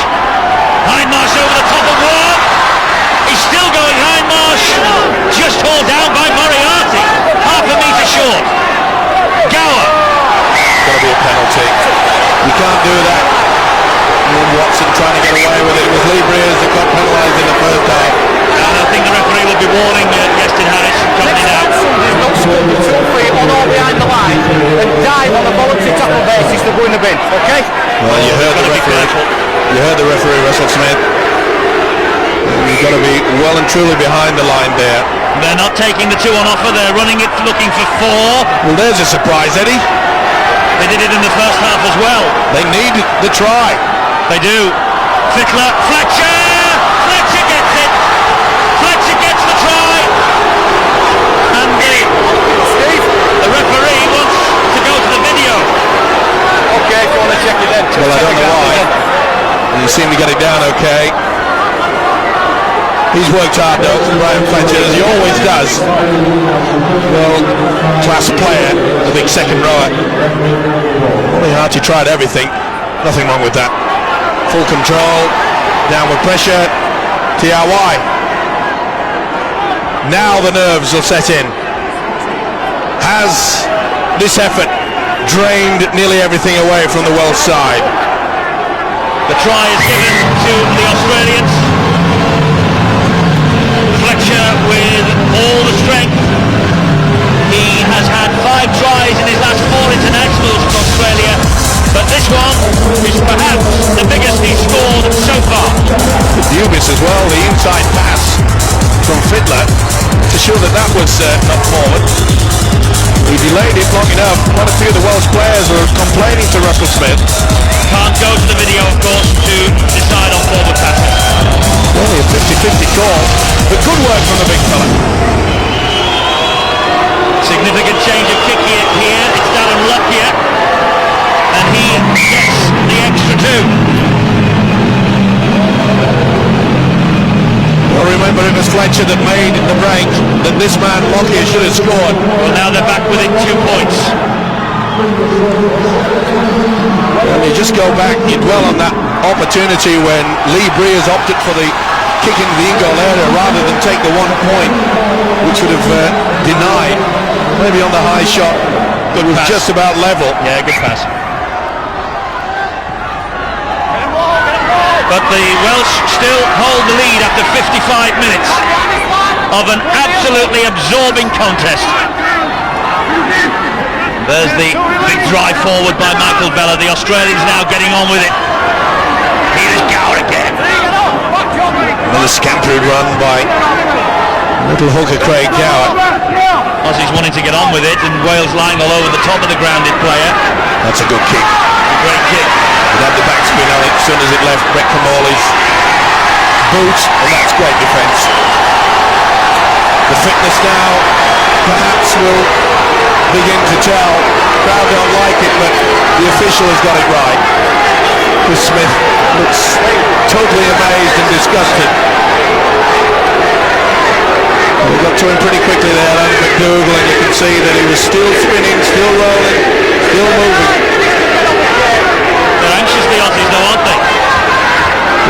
Hindmarsh over the top of one. He's still going, Hindmarsh. Just hauled down by Moriarty. Half a metre short. Gower. It's got to be a penalty. You can't do that. Ian Watson trying to get away with it. It was Lee Breers that got penalised in the first half. And I think the referee will be warning Yestin Harris coming in out. There's no scope to feel free on or behind the line and dive on a voluntary tackle basis to go in the bin, okay? Well, you heard the referee. You heard the referee, Russell Smith. You've got to be well and truly behind the line there. They're not taking the two on offer. They're running it, looking for four. Well, there's a surprise, Eddie. They did it in the first half as well. They need the try. They do. Fittler, Fletcher! Fletcher gets it! Fletcher gets the try! And the referee wants to go to the video. Okay, if you want to check it then. Well, I don't know why. You seem to get it down okay. He's worked hard though, Brian Fletcher, as he always does. Well, class player, the big second rower. Moriarty tried everything. Nothing wrong with that. Full control, downward pressure, TRY. Now the nerves will set in. Has this effort drained nearly everything away from the Welsh side? The try is given to the Australians. Fletcher with all the strength. He has had 5 tries in his last 4 internationals for Australia, but this one is perhaps the biggest he's scored so far. Dubious as well, the inside pass from Fittler to show that was not forward. He delayed it long enough. Quite a few of the Welsh players were complaining to Russell Smith. Can't go to the video, of course, to decide on forward passes. Only a 50-50 call, but good work from the big fella. Significant change of kick here. It's Darren Lockyer, and he gets Fletcher that made the break that this man Lockyer should have scored. Well, now they're back within 2 points. And you just go back, you dwell on that opportunity when Lee Breers opted for the kick into the in-goal area rather than take the 1 point, which would have denied, maybe on the high shot, that was just about level. Yeah, good pass. But the Welsh still hold the lead after 55 minutes of an absolutely absorbing contest. There's the big drive forward by Michael Bella. The Australians now getting on with it. Here's Gower again. Another scampered run by little hooker Craig Gower. Aussies wanting to get on with it, and Wales lying all over the top of the grounded player. That's a good kick. A great kick. It had the backspin on it as soon as it left Beckham Morley's boot, and that's great defence. The fitness now perhaps will begin to tell. Crowd don't like it, but the official has got it right. Chris Smith looks totally amazed and disgusted. We got to him pretty quickly there, Andy McDougall, and you can see that he was still spinning, still rolling, still moving. They're anxious, the Aussies, though, aren't they?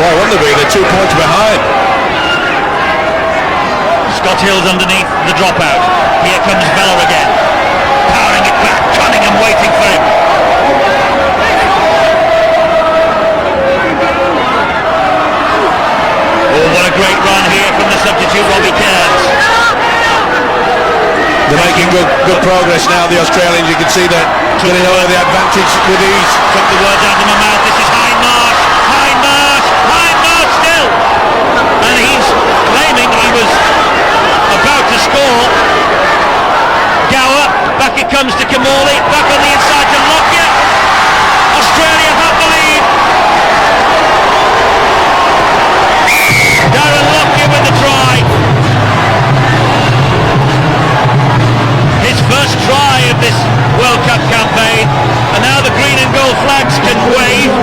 Why wouldn't they be? They're 2 points behind. Scott Hill's underneath the dropout. Here comes Bella again. Powering it back. Cunningham waiting for him. Oh, what a great run here from the substitute Robbie Cairns. They're making good progress now, the Australians. You can see that getting over the advantage with ease. Took the words out of my mouth. This is Hindmarsh. Hindmarsh. Hindmarsh still. And he's claiming he was about to score. Gower, back it comes to Kamali, back on the inside to Lockyer. Australia have the lead. Darren Lockyer with the try. His first try of this World Cup campaign, and now the green and gold flags can wave.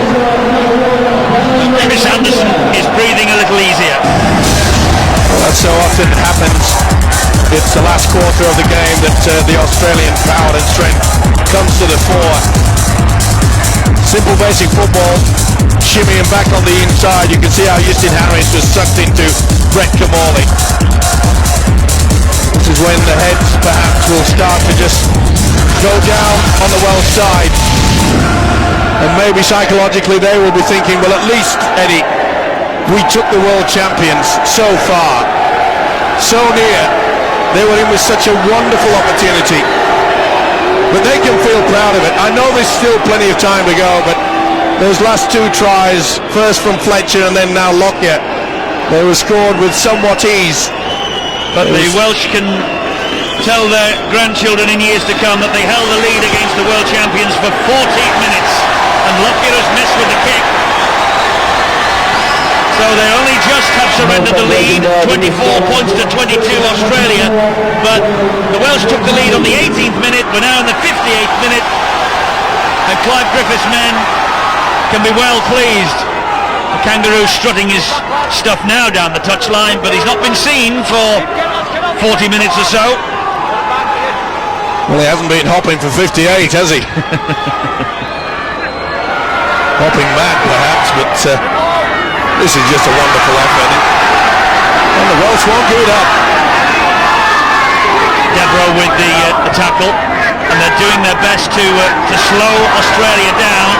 Chris Anderson is breathing a little easier. Well, that so often happens. It's the last quarter of the game that the Australian power and strength comes to the fore. Simple basic football, shimmying back on the inside. You can see how Justin Harris was sucked into Brett Kamali. This is when the heads perhaps will start to just go down on the Welsh side. And maybe psychologically they will be thinking, well, at least, Eddie, we took the world champions so far, so near. They were in with such a wonderful opportunity, but they can feel proud of it. I know there's still plenty of time to go, but those last 2 tries, first from Fletcher and then now Lockyer, they were scored with somewhat ease. But the Welsh can tell their grandchildren in years to come that they held the lead against the world champions for 40 minutes, and Lockyer has missed with the kick. So they only just have surrendered the lead, 24 points to 22 Australia, but the Welsh took the lead on the 18th minute. We're now in the 58th minute, and Clive Griffiths' men can be well pleased. The Kangaroo strutting his stuff now down the touchline, but he's not been seen for 40 minutes or so. Well, he hasn't been hopping for 58, has he? Hopping mad perhaps, but this is just a wonderful effort, and the Welsh won't give it up. Devereux with the tackle, and they're doing their best to slow Australia down,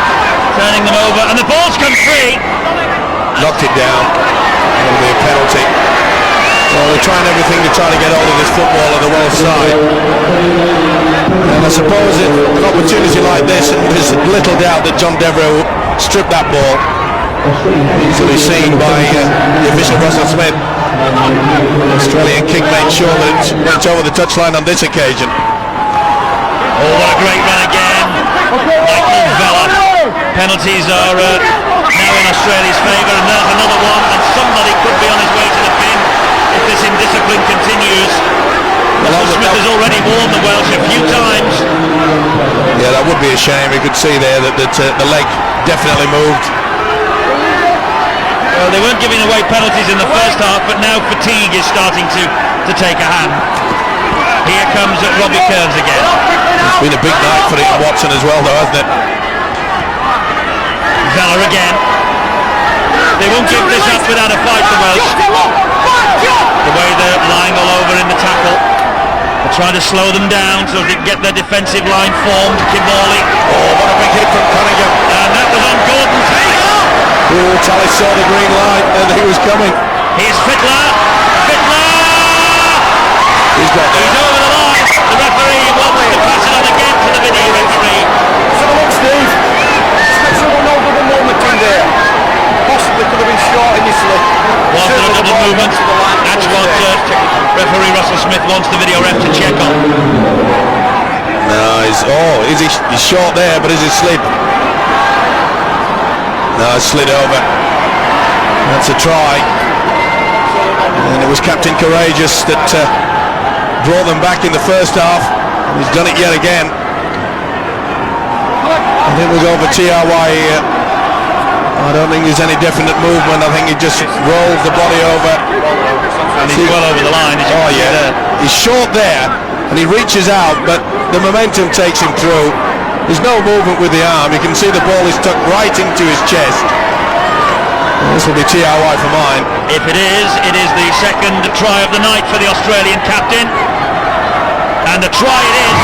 turning them over, and the ball's come free. Knocked it down. It'll be a penalty. Well, they're trying everything to try to get hold of this football on the Welsh side, and I suppose an opportunity like this, and there's little doubt that John Devereux stripped that ball. Easily seen by the official Russell Smith. The Australian kick made sure that it went over the touchline on this occasion. Oh, what a great run again. Michael Vella. Penalties are now in Australia's favour, and there's another one, and somebody could be on his way to the bin if this indiscipline continues. Russell Smith has already warned the Welsh a few times. Yeah, that would be a shame. You could see there that the leg definitely moved. Well, they weren't giving away penalties in the first half, but now fatigue is starting to take a hand. Here comes Robbie Kearns again. It's been a big night for Ian Watson as well, though, hasn't it? Vella again. They won't give this up without a fight, the Welsh. The way they're lying all over in the tackle. They're trying to slow them down so they can get their defensive line formed. Kimberley. Oh, what a big hit from Cunningham. And that was on Gordon Taylor. Oh, Tallis saw the green light and he was coming. Here's Fittler. He's got He's over the line. The referee wants to pass it on again to the video referee. So look, Steve. Let's have a double moment in there. Possibly could have been short initially. Was there a double movement? That's what referee Russell Smith wants the video ref to check on. No, he's short there, but is he slid? No, it's slid over. That's a try. And it was Captain Courageous that brought them back in the first half. He's done it yet again. I think we'll go for TRY here. I don't think there's any definite movement. I think he just rolls the body over. And he's well over the line. Oh yeah, he's short there and he reaches out, but the momentum takes him through. There's no movement with the arm. You can see the ball is tucked right into his chest. And this will be TRY for mine. If it is the second try of the night for the Australian captain. And the try it is.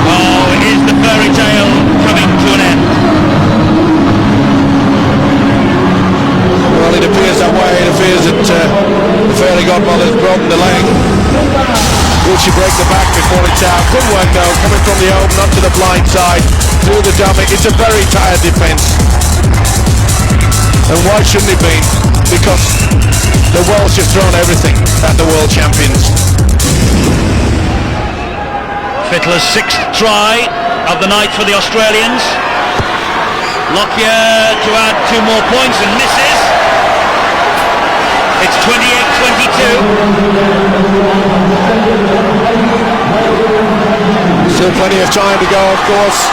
Oh, is the fairy tale coming to an end? Well, it appears that way. It appears that the fairy godmother's broken the leg. Will she break the back before it's out? Good work though, coming from the open up to the blind side, through the dummy. It's a very tired defence. And why shouldn't it be? Because the Welsh have thrown everything at the world champions. Fittler's sixth try of the night for the Australians. Lockyer to add 2 more points and misses. It's 28-22. Still plenty of time to go, of course.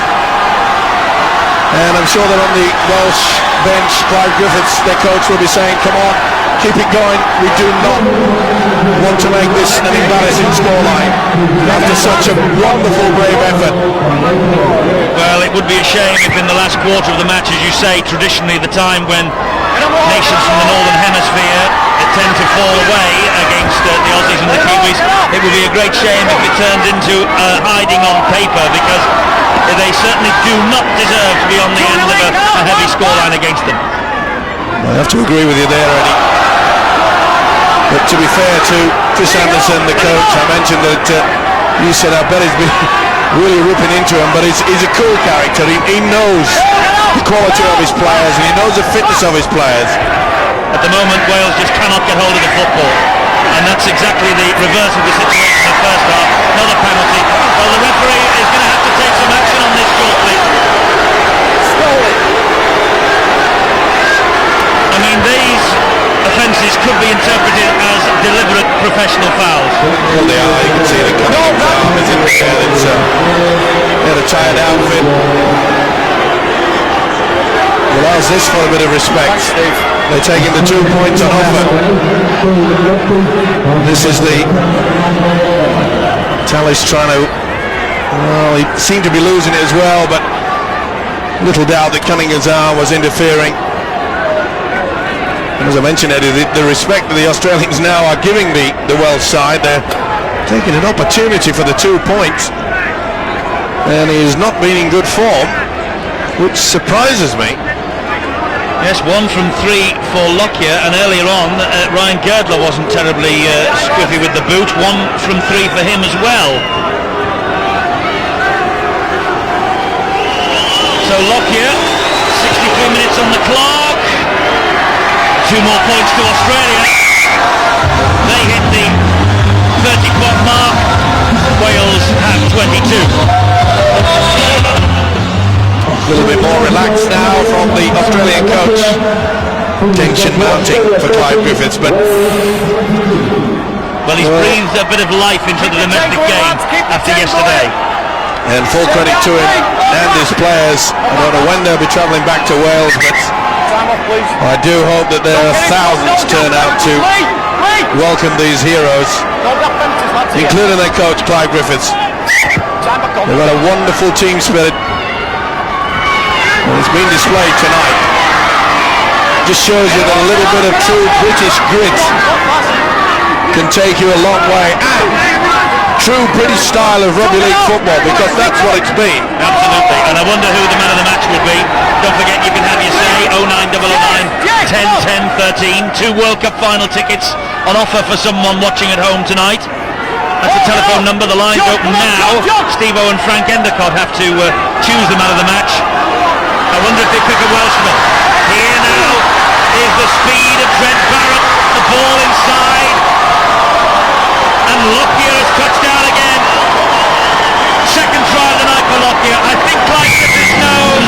And I'm sure that on the Welsh bench, Clive Griffiths, their coach, will be saying, come on, keep it going. We do not want to make this an embarrassing scoreline after such a wonderful, brave effort. Well, it would be a shame if in the last quarter of the match, as you say, traditionally the time when nations from the Northern Hemisphere tend to fall away against the Aussies and the Kiwis, it would be a great shame if it turns into hiding on paper, because they certainly do not deserve to be on the end of a heavy scoreline against them. I have to agree with you there, Eddie. But to be fair to Chris Anderson, the coach, I mentioned that you said I bet he's been really ripping into him, but he's a cool character. He knows the quality of his players and he knows the fitness of his players. At the moment, Wales just cannot get hold of the football, and that's exactly the reverse of the situation in the first half. Another penalty. Well, the referee is going to have to take some action on this shortly. I mean, these offences could be interpreted as deliberate professional fouls. Well, they are. You can see the arm is in there. It's a tired outfit. Allows this for a bit of respect. They're taking the 2 points on offer. This is the Tallis trying to. Well, he seemed to be losing it as well, but little doubt that Cunningham's arm was interfering. And as I mentioned, Eddie, the respect that the Australians now are giving the Welsh side, they're taking an opportunity for the 2 points, and he has not been in good form, which surprises me. Yes, 1 from 3 for Lockyer, and earlier on Ryan Girdler wasn't terribly squiffy with the boot. 1 from 3 for him as well. So Lockyer, 63 minutes on the clock. 2 more points to Australia. They hit the 30-point mark. Wales have 22. A little bit more relaxed now from the Australian coach. Tension mounting for Clive Griffiths, but well, he's breathed a bit of life into the domestic game after yesterday. And full credit to him and his players. I don't know when they'll be travelling back to Wales, but I do hope that there are thousands turn out to welcome these heroes, including their coach Clive Griffiths. They've got a wonderful team spirit, and it's been displayed tonight. Just shows you that a little bit of true British grit can take you a long way, and true British style of rugby league football, because that's what it's been. Absolutely, and I wonder who the man of the match would be. Don't forget, you can have your say. 09009 10 10 13. 2 World Cup final tickets on offer for someone watching at home tonight. That's a telephone number. The line's open now. Steve-O and Frank Endicott have to choose the man of the match. I wonder if they pick a Welshman. Here now is the speed of Trent Barrett. The ball inside. And Lockyer has touched down again. Second try of the night for Lockyer. I think Clive Griffiths knows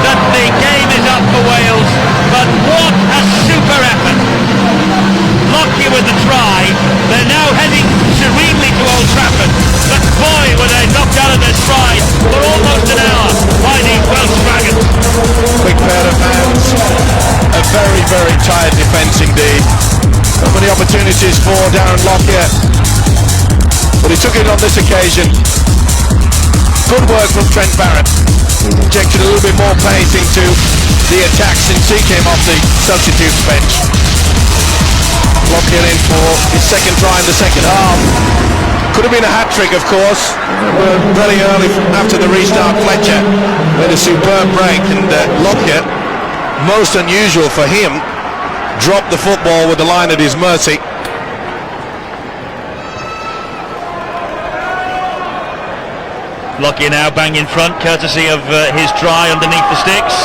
that the game is up for Wales. But what a super effort. Lockyer with the try. They're now heading serenely to Old Trafford. But boy, were they knocked out of their stride for almost an hour by these Welsh Dragons. Quick pair of hands. A very, very tired defence indeed. So many opportunities for Darren Lockyer, but he took it on this occasion. Good work from Trent Barrett. He injected a little bit more pace into the attack since he came off the substitutes bench. Lockyer in for his second try in the second half. Could have been a hat-trick, of course. Very early after the restart, Fletcher made a superb break, and Lockyer, most unusual for him, dropped the football with the line at his mercy. Lockyer now bang in front, courtesy of his try underneath the sticks.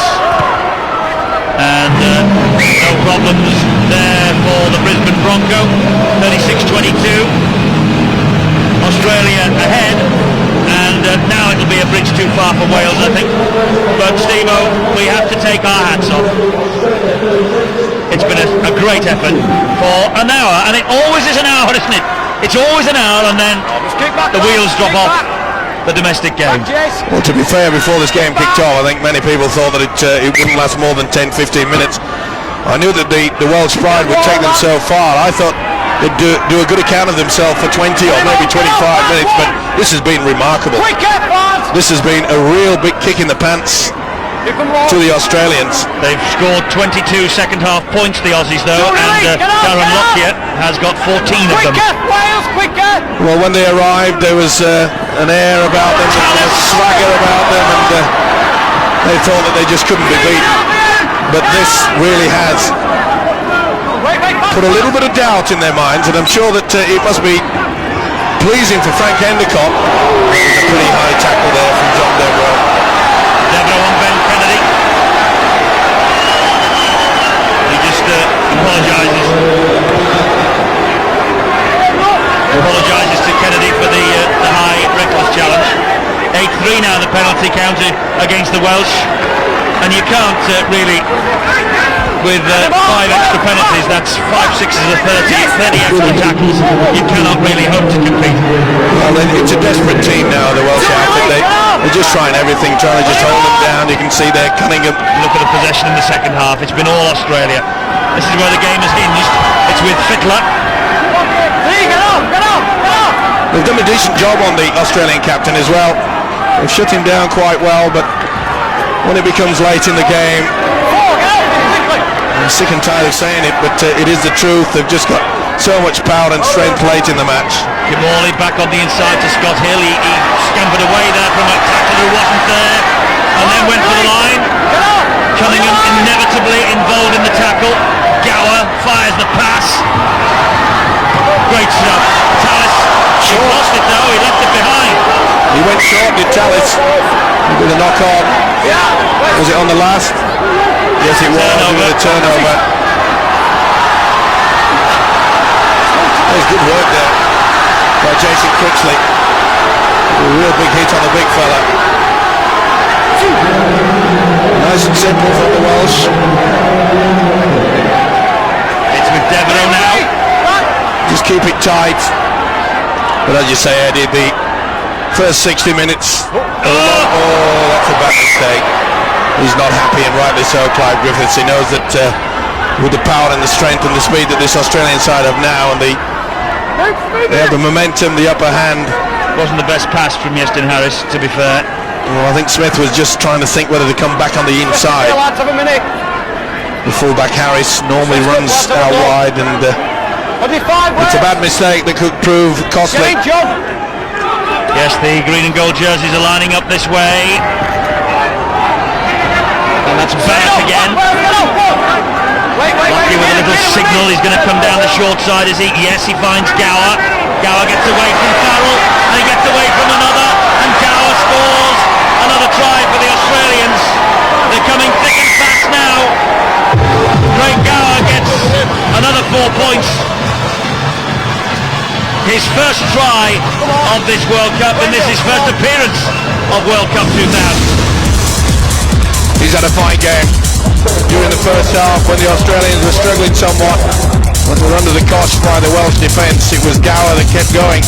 And no problems there for the Brisbane Bronco. 36-22. Australia ahead. And now it'll be a bridge too far for Wales, I think. But Steve-O, we have to take our hats off. It's been a great effort for an hour, and it always is an hour, isn't it? It's always an hour, and then the wheels drop off the domestic game. Well, to be fair, before this game kicked off, I think many people thought that it wouldn't last more than 10-15 minutes. I knew that the Welsh pride would take them so far. I thought they'd do a good account of themselves for 20 or maybe 25 minutes, but this has been remarkable. This has been a real big kick in the pants to the Australians. They've scored 22 second half points, the Aussies, though, and Darren Lockyer has got 14 of them. Well, when they arrived, there was an air about them, a swagger about them, and they thought that they just couldn't be beaten. But this really has put a little bit of doubt in their minds, and I'm sure that it must be pleasing for Frank Endicott. There's a pretty high tackle there from John Devereux. Devereux on Ben Kennedy. He just apologises to Kennedy for the high reckless challenge. 8-3 now the penalty counted against the Welsh, and you can't really, with 5 extra penalties, that's 5 6s of 30 extra tackles, you cannot really hope to compete. Well, it's a desperate team now, the Welsh outfit. They're just trying everything, trying to just hold them down. You can see they're Cunningham. Look at the possession in the second half. It's been all Australia. This is where the game has hinged. It's with Fittler. They've done a decent job on the Australian captain as well. They've shut him down quite well, but when it becomes late in the game, I'm sick and tired of saying it, but it is the truth. They've just got so much power and strength late in the match. Kimorley back on the inside to Scott Hill. He scampered away there from a tackle who wasn't there, and then went for the line. Cunningham inevitably involved in the tackle. Gower fires the pass. Great stuff. Tallis, he lost it though, he left it behind. He went short, did Tallis, with a knock on. Was it on the last? Yes, it was, with a turnover. There's good work there by Jason Critchley. A real big hit on the big fella. Nice and simple from the Welsh. It's with Devereux now. Just keep it tight. But as you say, Eddie, the first 60 minutes. Oh, that's a bad mistake. He's not happy, and rightly so, Clive Griffiths. He knows that with the power and the strength and the speed that this Australian side have now, and they have the momentum, the upper hand. Wasn't the best pass from Yestin Harris, to be fair. Well, I think Smith was just trying to think whether to come back on the inside. The fullback Harris normally runs out wide, and it's a bad mistake that could prove costly. Yes, the green and gold jerseys are lining up this way. And that's Bennett again. Lucky with a little signal, he's going to come down the short side, is he? Yes, he finds Gower. Gower gets away from Farrell, and he gets away from another, and Gower scores another try for the Australians. They're coming thick and fast now. Craig Gower gets another 4 points. His first try of this World Cup, and this is his first appearance of World Cup 2000. He's had a fine game during the first half when the Australians were struggling somewhat. When they were under the cosh by the Welsh defence, it was Gower that kept going.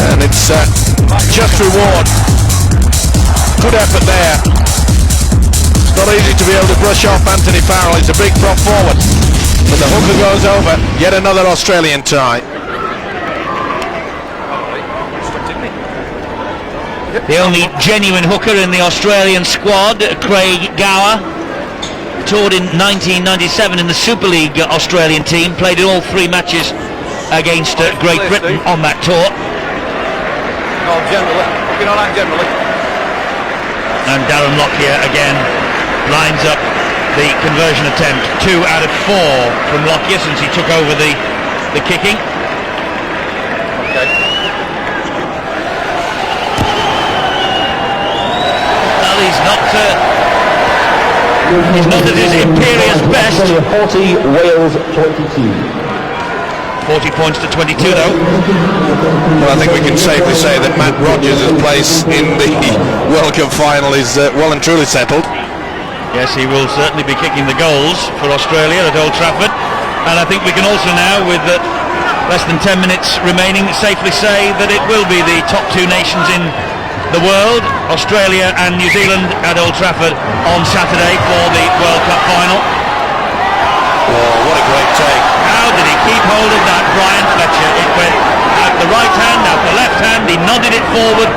And it's just reward. Good effort there. It's not easy to be able to brush off Anthony Farrell. He's a big prop forward. But the hooker goes over. Yet another Australian try. The only genuine hooker in the Australian squad, Craig Gower, toured in 1997 in the Super League Australian team, played in all 3 matches against Great Britain on that tour. And Darren Lockyer again lines up the conversion attempt. 2 out of 4 from Lockyer since he took over the kicking. He's not at his imperious best. 40, Wales 22. 40 points to 22 though. Well, I think we can safely say that Matt Rogers' place in the World Cup final is well and truly settled. Yes, he will certainly be kicking the goals for Australia at Old Trafford. And I think we can also now, with less than 10 minutes remaining, safely say that it will be the top 2 nations in the world, Australia and New Zealand, at Old Trafford on Saturday for the World Cup final. Oh, what a great take. How did he keep hold of that, Brian Fletcher? It went out the right hand, out the left hand, he nodded it forward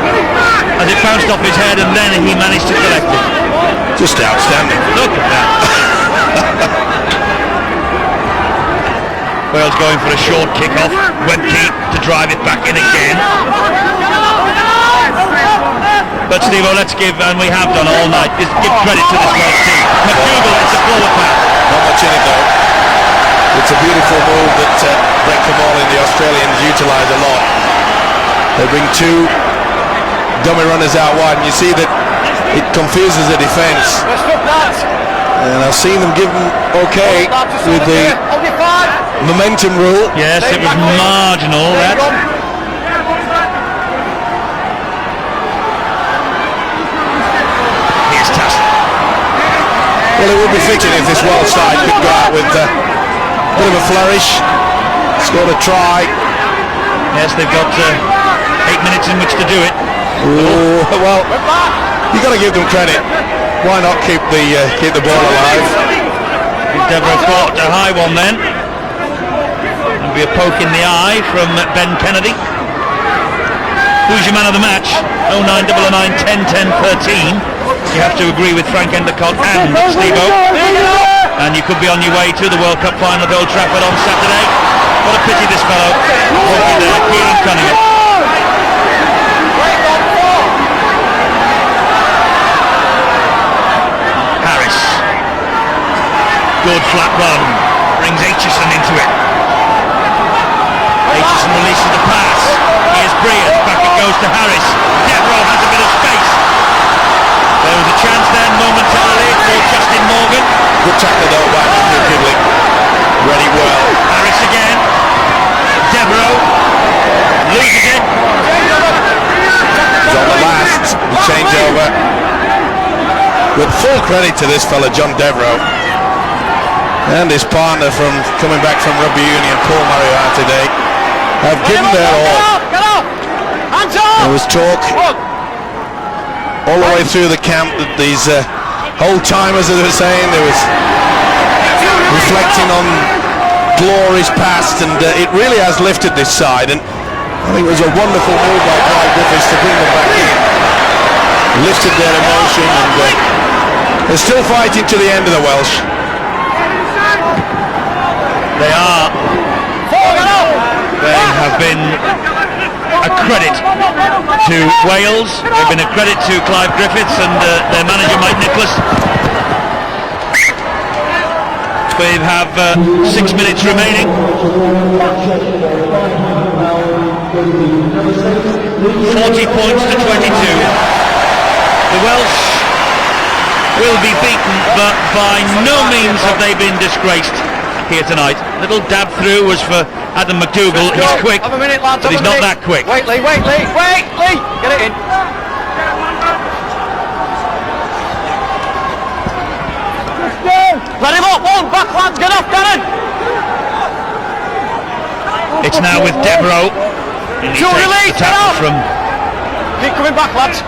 as it bounced off his head, and then he managed to collect it. Just outstanding. Look at that. Wales going for a short kick-off. Webke to drive it back in again. But Steve-O, let's give, and we have done all night, give credit to this Welsh team. McDougall, it's a forward pass. Not much in it though. It's a beautiful move that Brett Kamali and the Australians utilise a lot. They bring 2 dummy runners out wide, and you see that it confuses the defence. And I've seen them give them okay with the momentum rule. Yes, it was marginal, that. Well, it would be fitting if this Welsh side could go out with a bit of a flourish, scored a try. Yes, they've got 8 minutes in which to do it. Ooh, well, you've got to give them credit. Why not keep the ball alive? Devereux caught a high one then. There'll be a poke in the eye from Ben Kennedy. Who's your man of the match? 0999 10 10 13. You have to agree with Frank Endicott and Steve-O. And you could be on your way to the World Cup final at Old Trafford on Saturday. What a pity this fellow won't be there. Kieran Cunningham. Harris. Good flat run. Brings Aitchison into it. Aitchison releases the pass. Here's Breer. Back it goes to Harris. Devereux has a bit of space. There was a chance then momentarily for Justin Morgan. Good tackle though by Andrew Gibling. Ready well. Harris again. Devereux loses it. He's on the last changeover. With full credit to this fella, John Devereux, and his partner from coming back from rugby union, Paul Moriarty today, have given their all. There was talk all the way through the camp that these old-timers, as they were saying, there was reflecting on glories past, and it really has lifted this side, and I think it was a wonderful move by Clive Griffiths to bring them back in. Lifted their emotion, and they're still fighting to the end of the Welsh. They are. They have been a credit to Wales. They've been a credit to Clive Griffiths and their manager Mike Nicholas. We have 6 minutes remaining. 40 points to 22. The Welsh will be beaten, but by no means have they been disgraced here tonight. Little dab through was for Adam McDougall. He's quick, have a minute, lads, but he's not that quick. Wait, Lee, get it in. Let him up, one, back lads, get off, Darren. It's now with Devereaux. And he takes the tackle from Keep coming back, lads.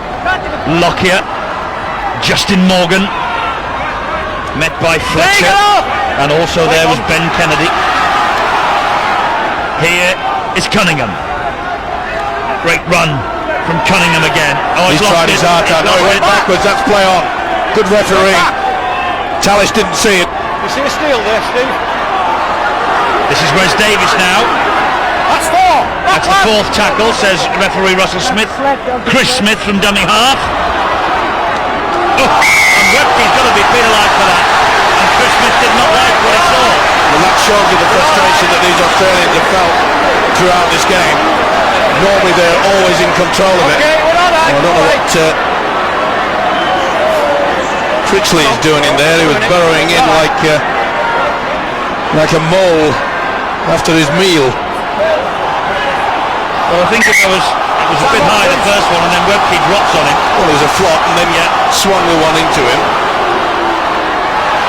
Lockyer. Justin Morgan. Met by Fletcher. And also there was Ben Kennedy. Here is Cunningham. Great run from Cunningham again. Oh, He's tried his heart out. No, he went backwards. That's play on. Good referee. Tallis didn't see it. You see a steal there, Steve? This is Wes Davis now. That's four. That's the fourth tackle, says referee Russell Smith. Chris Smith from dummy half. Oh, and Webke's got to be penalised for that. And Chris Smith did not like what he saw. Well, that shows you the frustration that these Australians have felt throughout this game. Normally they're always in control of it. I don't know what Critchley is doing in there. He was burrowing in like a mole after his meal. Well, I think it was a bit high the first one, and then Webke drops on him. Well, it was a flop, and then swung the one into him.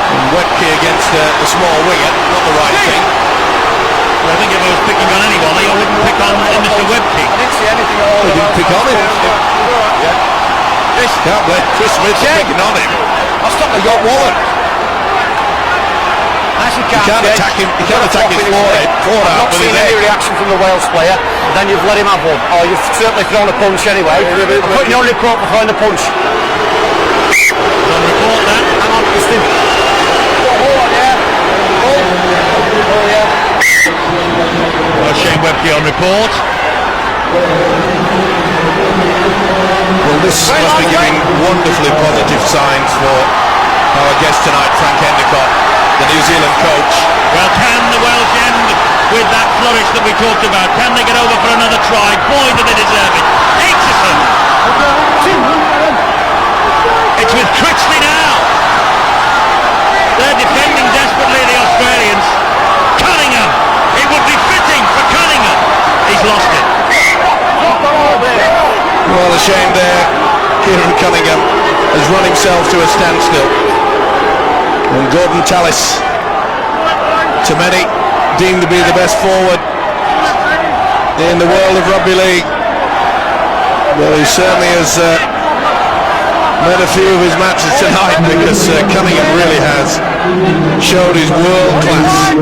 And Webke against the small winger, not the right thing. Well, I think if I was picking on anyone, I wouldn't pick on Mr. Webke. I didn't see anything at all. He didn't pick on him. Can't blame Chris Smith for picking on him. I'll stop He got Wallen. You can't attack him. You can't attack his forehead. I've not seen any reaction from the Wales player. Then you've let him have one. Oh, you've certainly thrown a punch anyway. Put you on report for throwing the punch. Don't report that. Hang on, Steve. Hold on, yeah. Oh, yeah. Well, Shane Webke on report. Well, this must be giving wonderfully positive signs for our guest tonight, Frank Endicott, the New Zealand coach. Well, can the Welsh end with that flourish that we talked about? Can they get over for another try? Boy, do they deserve it. Aitchison. It's with Critchley now. They're defending desperately, the Australians. Cunningham. It would be fitting for Cunningham. He's lost it. Well, a shame there. Kieran Cunningham has run himself to a standstill. And Gordon Tallis, to many, deemed to be the best forward in the world of rugby league. Well, he certainly has made a few of his matches tonight, because Cunningham really has showed his world class.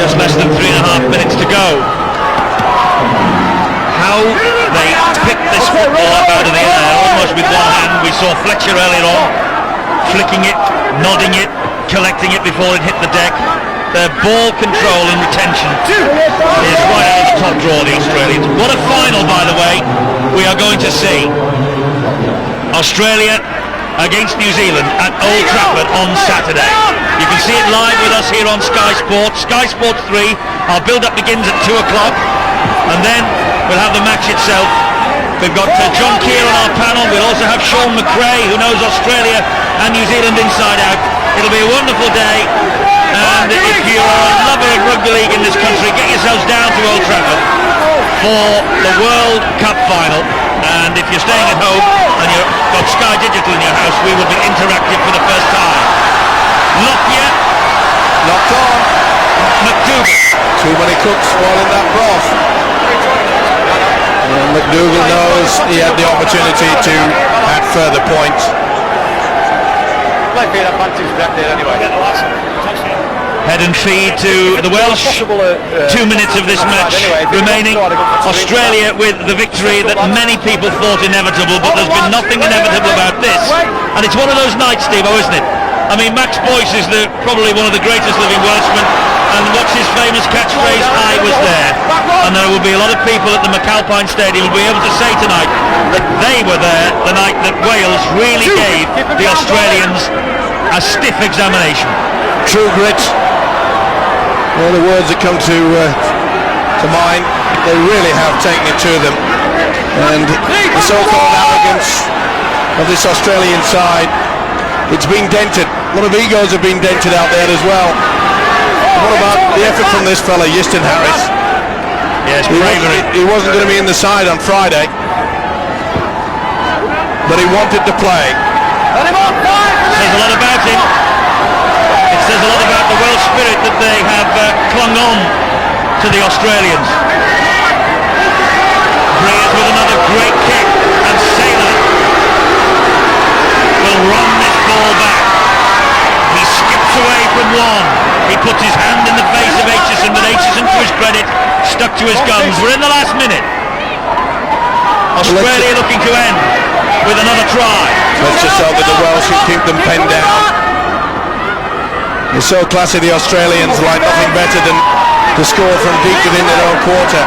Just less than 3.5 minutes to go. How they picked this football up out of the air, almost with one hand. We saw Fletcher earlier on, flicking it, nodding it, collecting it before it hit the deck. Their ball control and retention is right out of the top drawer, the Australians. What a final, by the way, we are going to see. Australia against New Zealand at Old Trafford on Saturday. You can see it live with us here on Sky Sports. Sky Sports 3, our build-up begins at 2 o'clock, and then we'll have the match itself. We've got John Keir on our panel. We'll also have Sean McRae, who knows Australia and New Zealand inside out. It'll be a wonderful day, and if you're a lover of rugby league in this country, get yourselves down to Old Trafford for the World Cup final. And if you're staying at home and you've got Sky Digital in your house, we will be interactive for the first time. Lockyer. Locked on. McDougall. Too many cooks spoiling that broth. And McDougall knows he had the opportunity to add further points. Head and feed to the Welsh. 2 minutes of this match remaining. Australia with the victory that many people thought inevitable, but there's been nothing inevitable about this. And it's one of those nights, Steve-O, isn't it? I mean, Max Boyce is probably one of the greatest living Welshmen, and what's his famous catchphrase? I was there. And there will be a lot of people at the McAlpine Stadium who will be able to say tonight that they were there the night that Wales really gave the Australians a stiff examination. True grit. All the words that come to mind, they really have taken it to them. And the so-called arrogance of this Australian side, it's been dented. A lot of egos have been dented out there as well. And what about the effort from this fella, Justin Harris? Yes, he wasn't going to be in the side on Friday, but he wanted to play. Says a lot about him. It says a lot about the Welsh spirit that they have clung on to the Australians. Breers with another great kick, and Saylor will run this ball back. He skips away from one. He puts his hand in the face of Aitchison, but Aitchison, to his credit, stuck to his guns. We're in the last minute. Australia looking to end with another try. Let's just hope that the Welsh can keep them penned down. They're so classy, the Australians, like nothing better than to score from deep within their own quarter.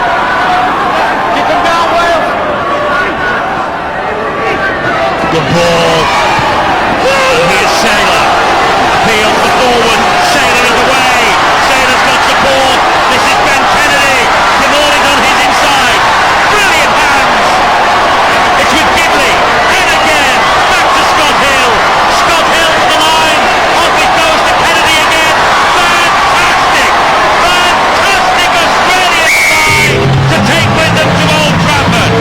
Good ball. And here's Saylor. Appeal for forward. Saylor is away. Saylor's got support. This is Ben Kennedy. Timor's on his inside. Brilliant hands. It's with Gidley. And again. Back to Scott Hill. Scott Hill to the line. Off it goes to Kennedy again. Fantastic. Fantastic Australian side to take with them to Old Trafford.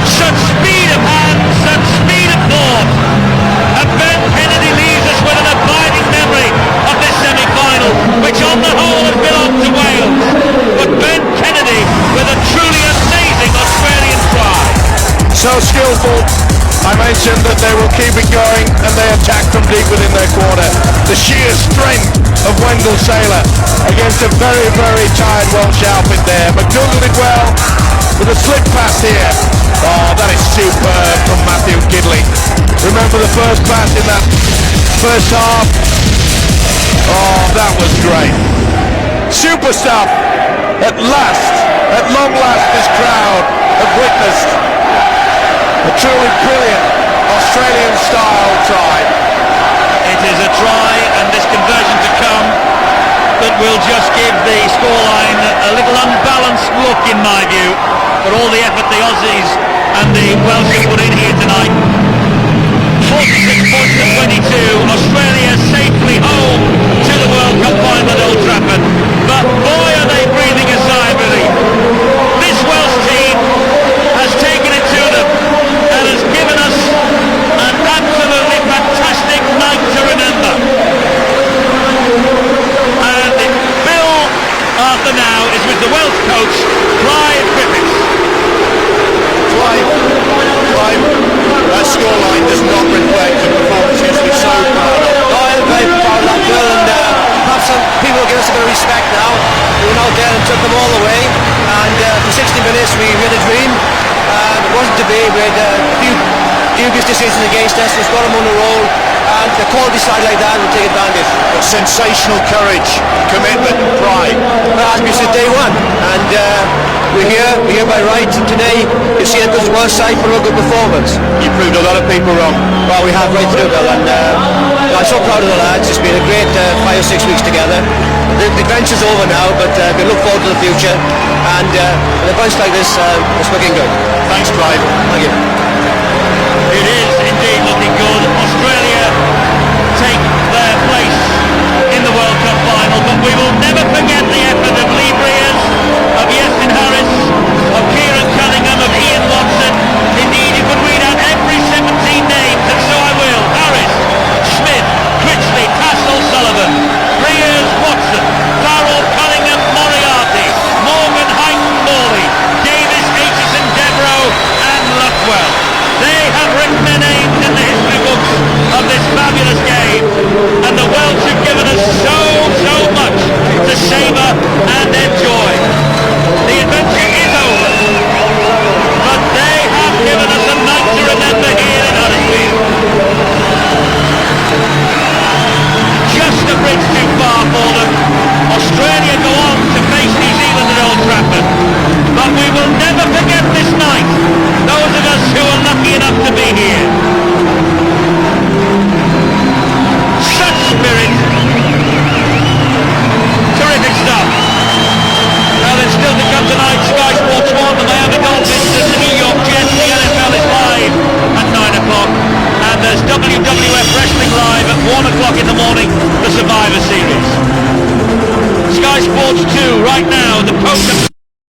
Such speed of hand, such speed of thought, and Ben Kennedy leaves us with an abiding memory of this semi-final, which on the whole has belonged to Wales. But Ben Kennedy with a truly amazing Australian try. So skillful. I mentioned that they will keep it going, and they attack from deep within their quarter. The sheer strength of Wendell Saylor against a very, very tired Welsh outfit there. McDougall did well with a slip pass here. Oh, that is superb from Matthew Gidley. Remember the first pass in that first half? Oh, that was great. Super stuff. At last, at long last, this crowd have witnessed a truly brilliant Australian-style try. It is a try, and this conversion to come that will just give the scoreline a little unbalanced look, in my view. For all the effort the Aussies and the Welsh have put in here tonight. 46 points to 22. Australia safely home to the World Cup final at Old Trafford. But boy, are they breathing a sigh of relief. This Welsh team has taken it to them and has given us an absolutely fantastic night to remember. And Bill Arthur now is with the Welsh coach, Clive Griffiths. Clive, that scoreline does not reflect the performance we're so proud of. No, I'm very proud of that, Bill, and perhaps some people give us a bit of respect now. We went out there and took them all the way, and for 60 minutes we had a dream. It wasn't to be. We had a few dubious decisions against us. We've got them on the roll, and a quality side like that will take advantage. But sensational courage, commitment, pride. That has been since day one, and we're here by right, and today you see it was the Welsh side for a good performance. You proved a lot of people wrong. Well, we have right through, Bill, and I'm so proud of the lads. It's been a great 5 or 6 weeks together. The adventure's over now, but we look forward to the future, and with a bunch like this, it's looking good. Thanks, Clive. Thank you. It is indeed looking good. Australia take their place in the World Cup final, but we will never forget the effort of Lee Breers, of Justin Harris,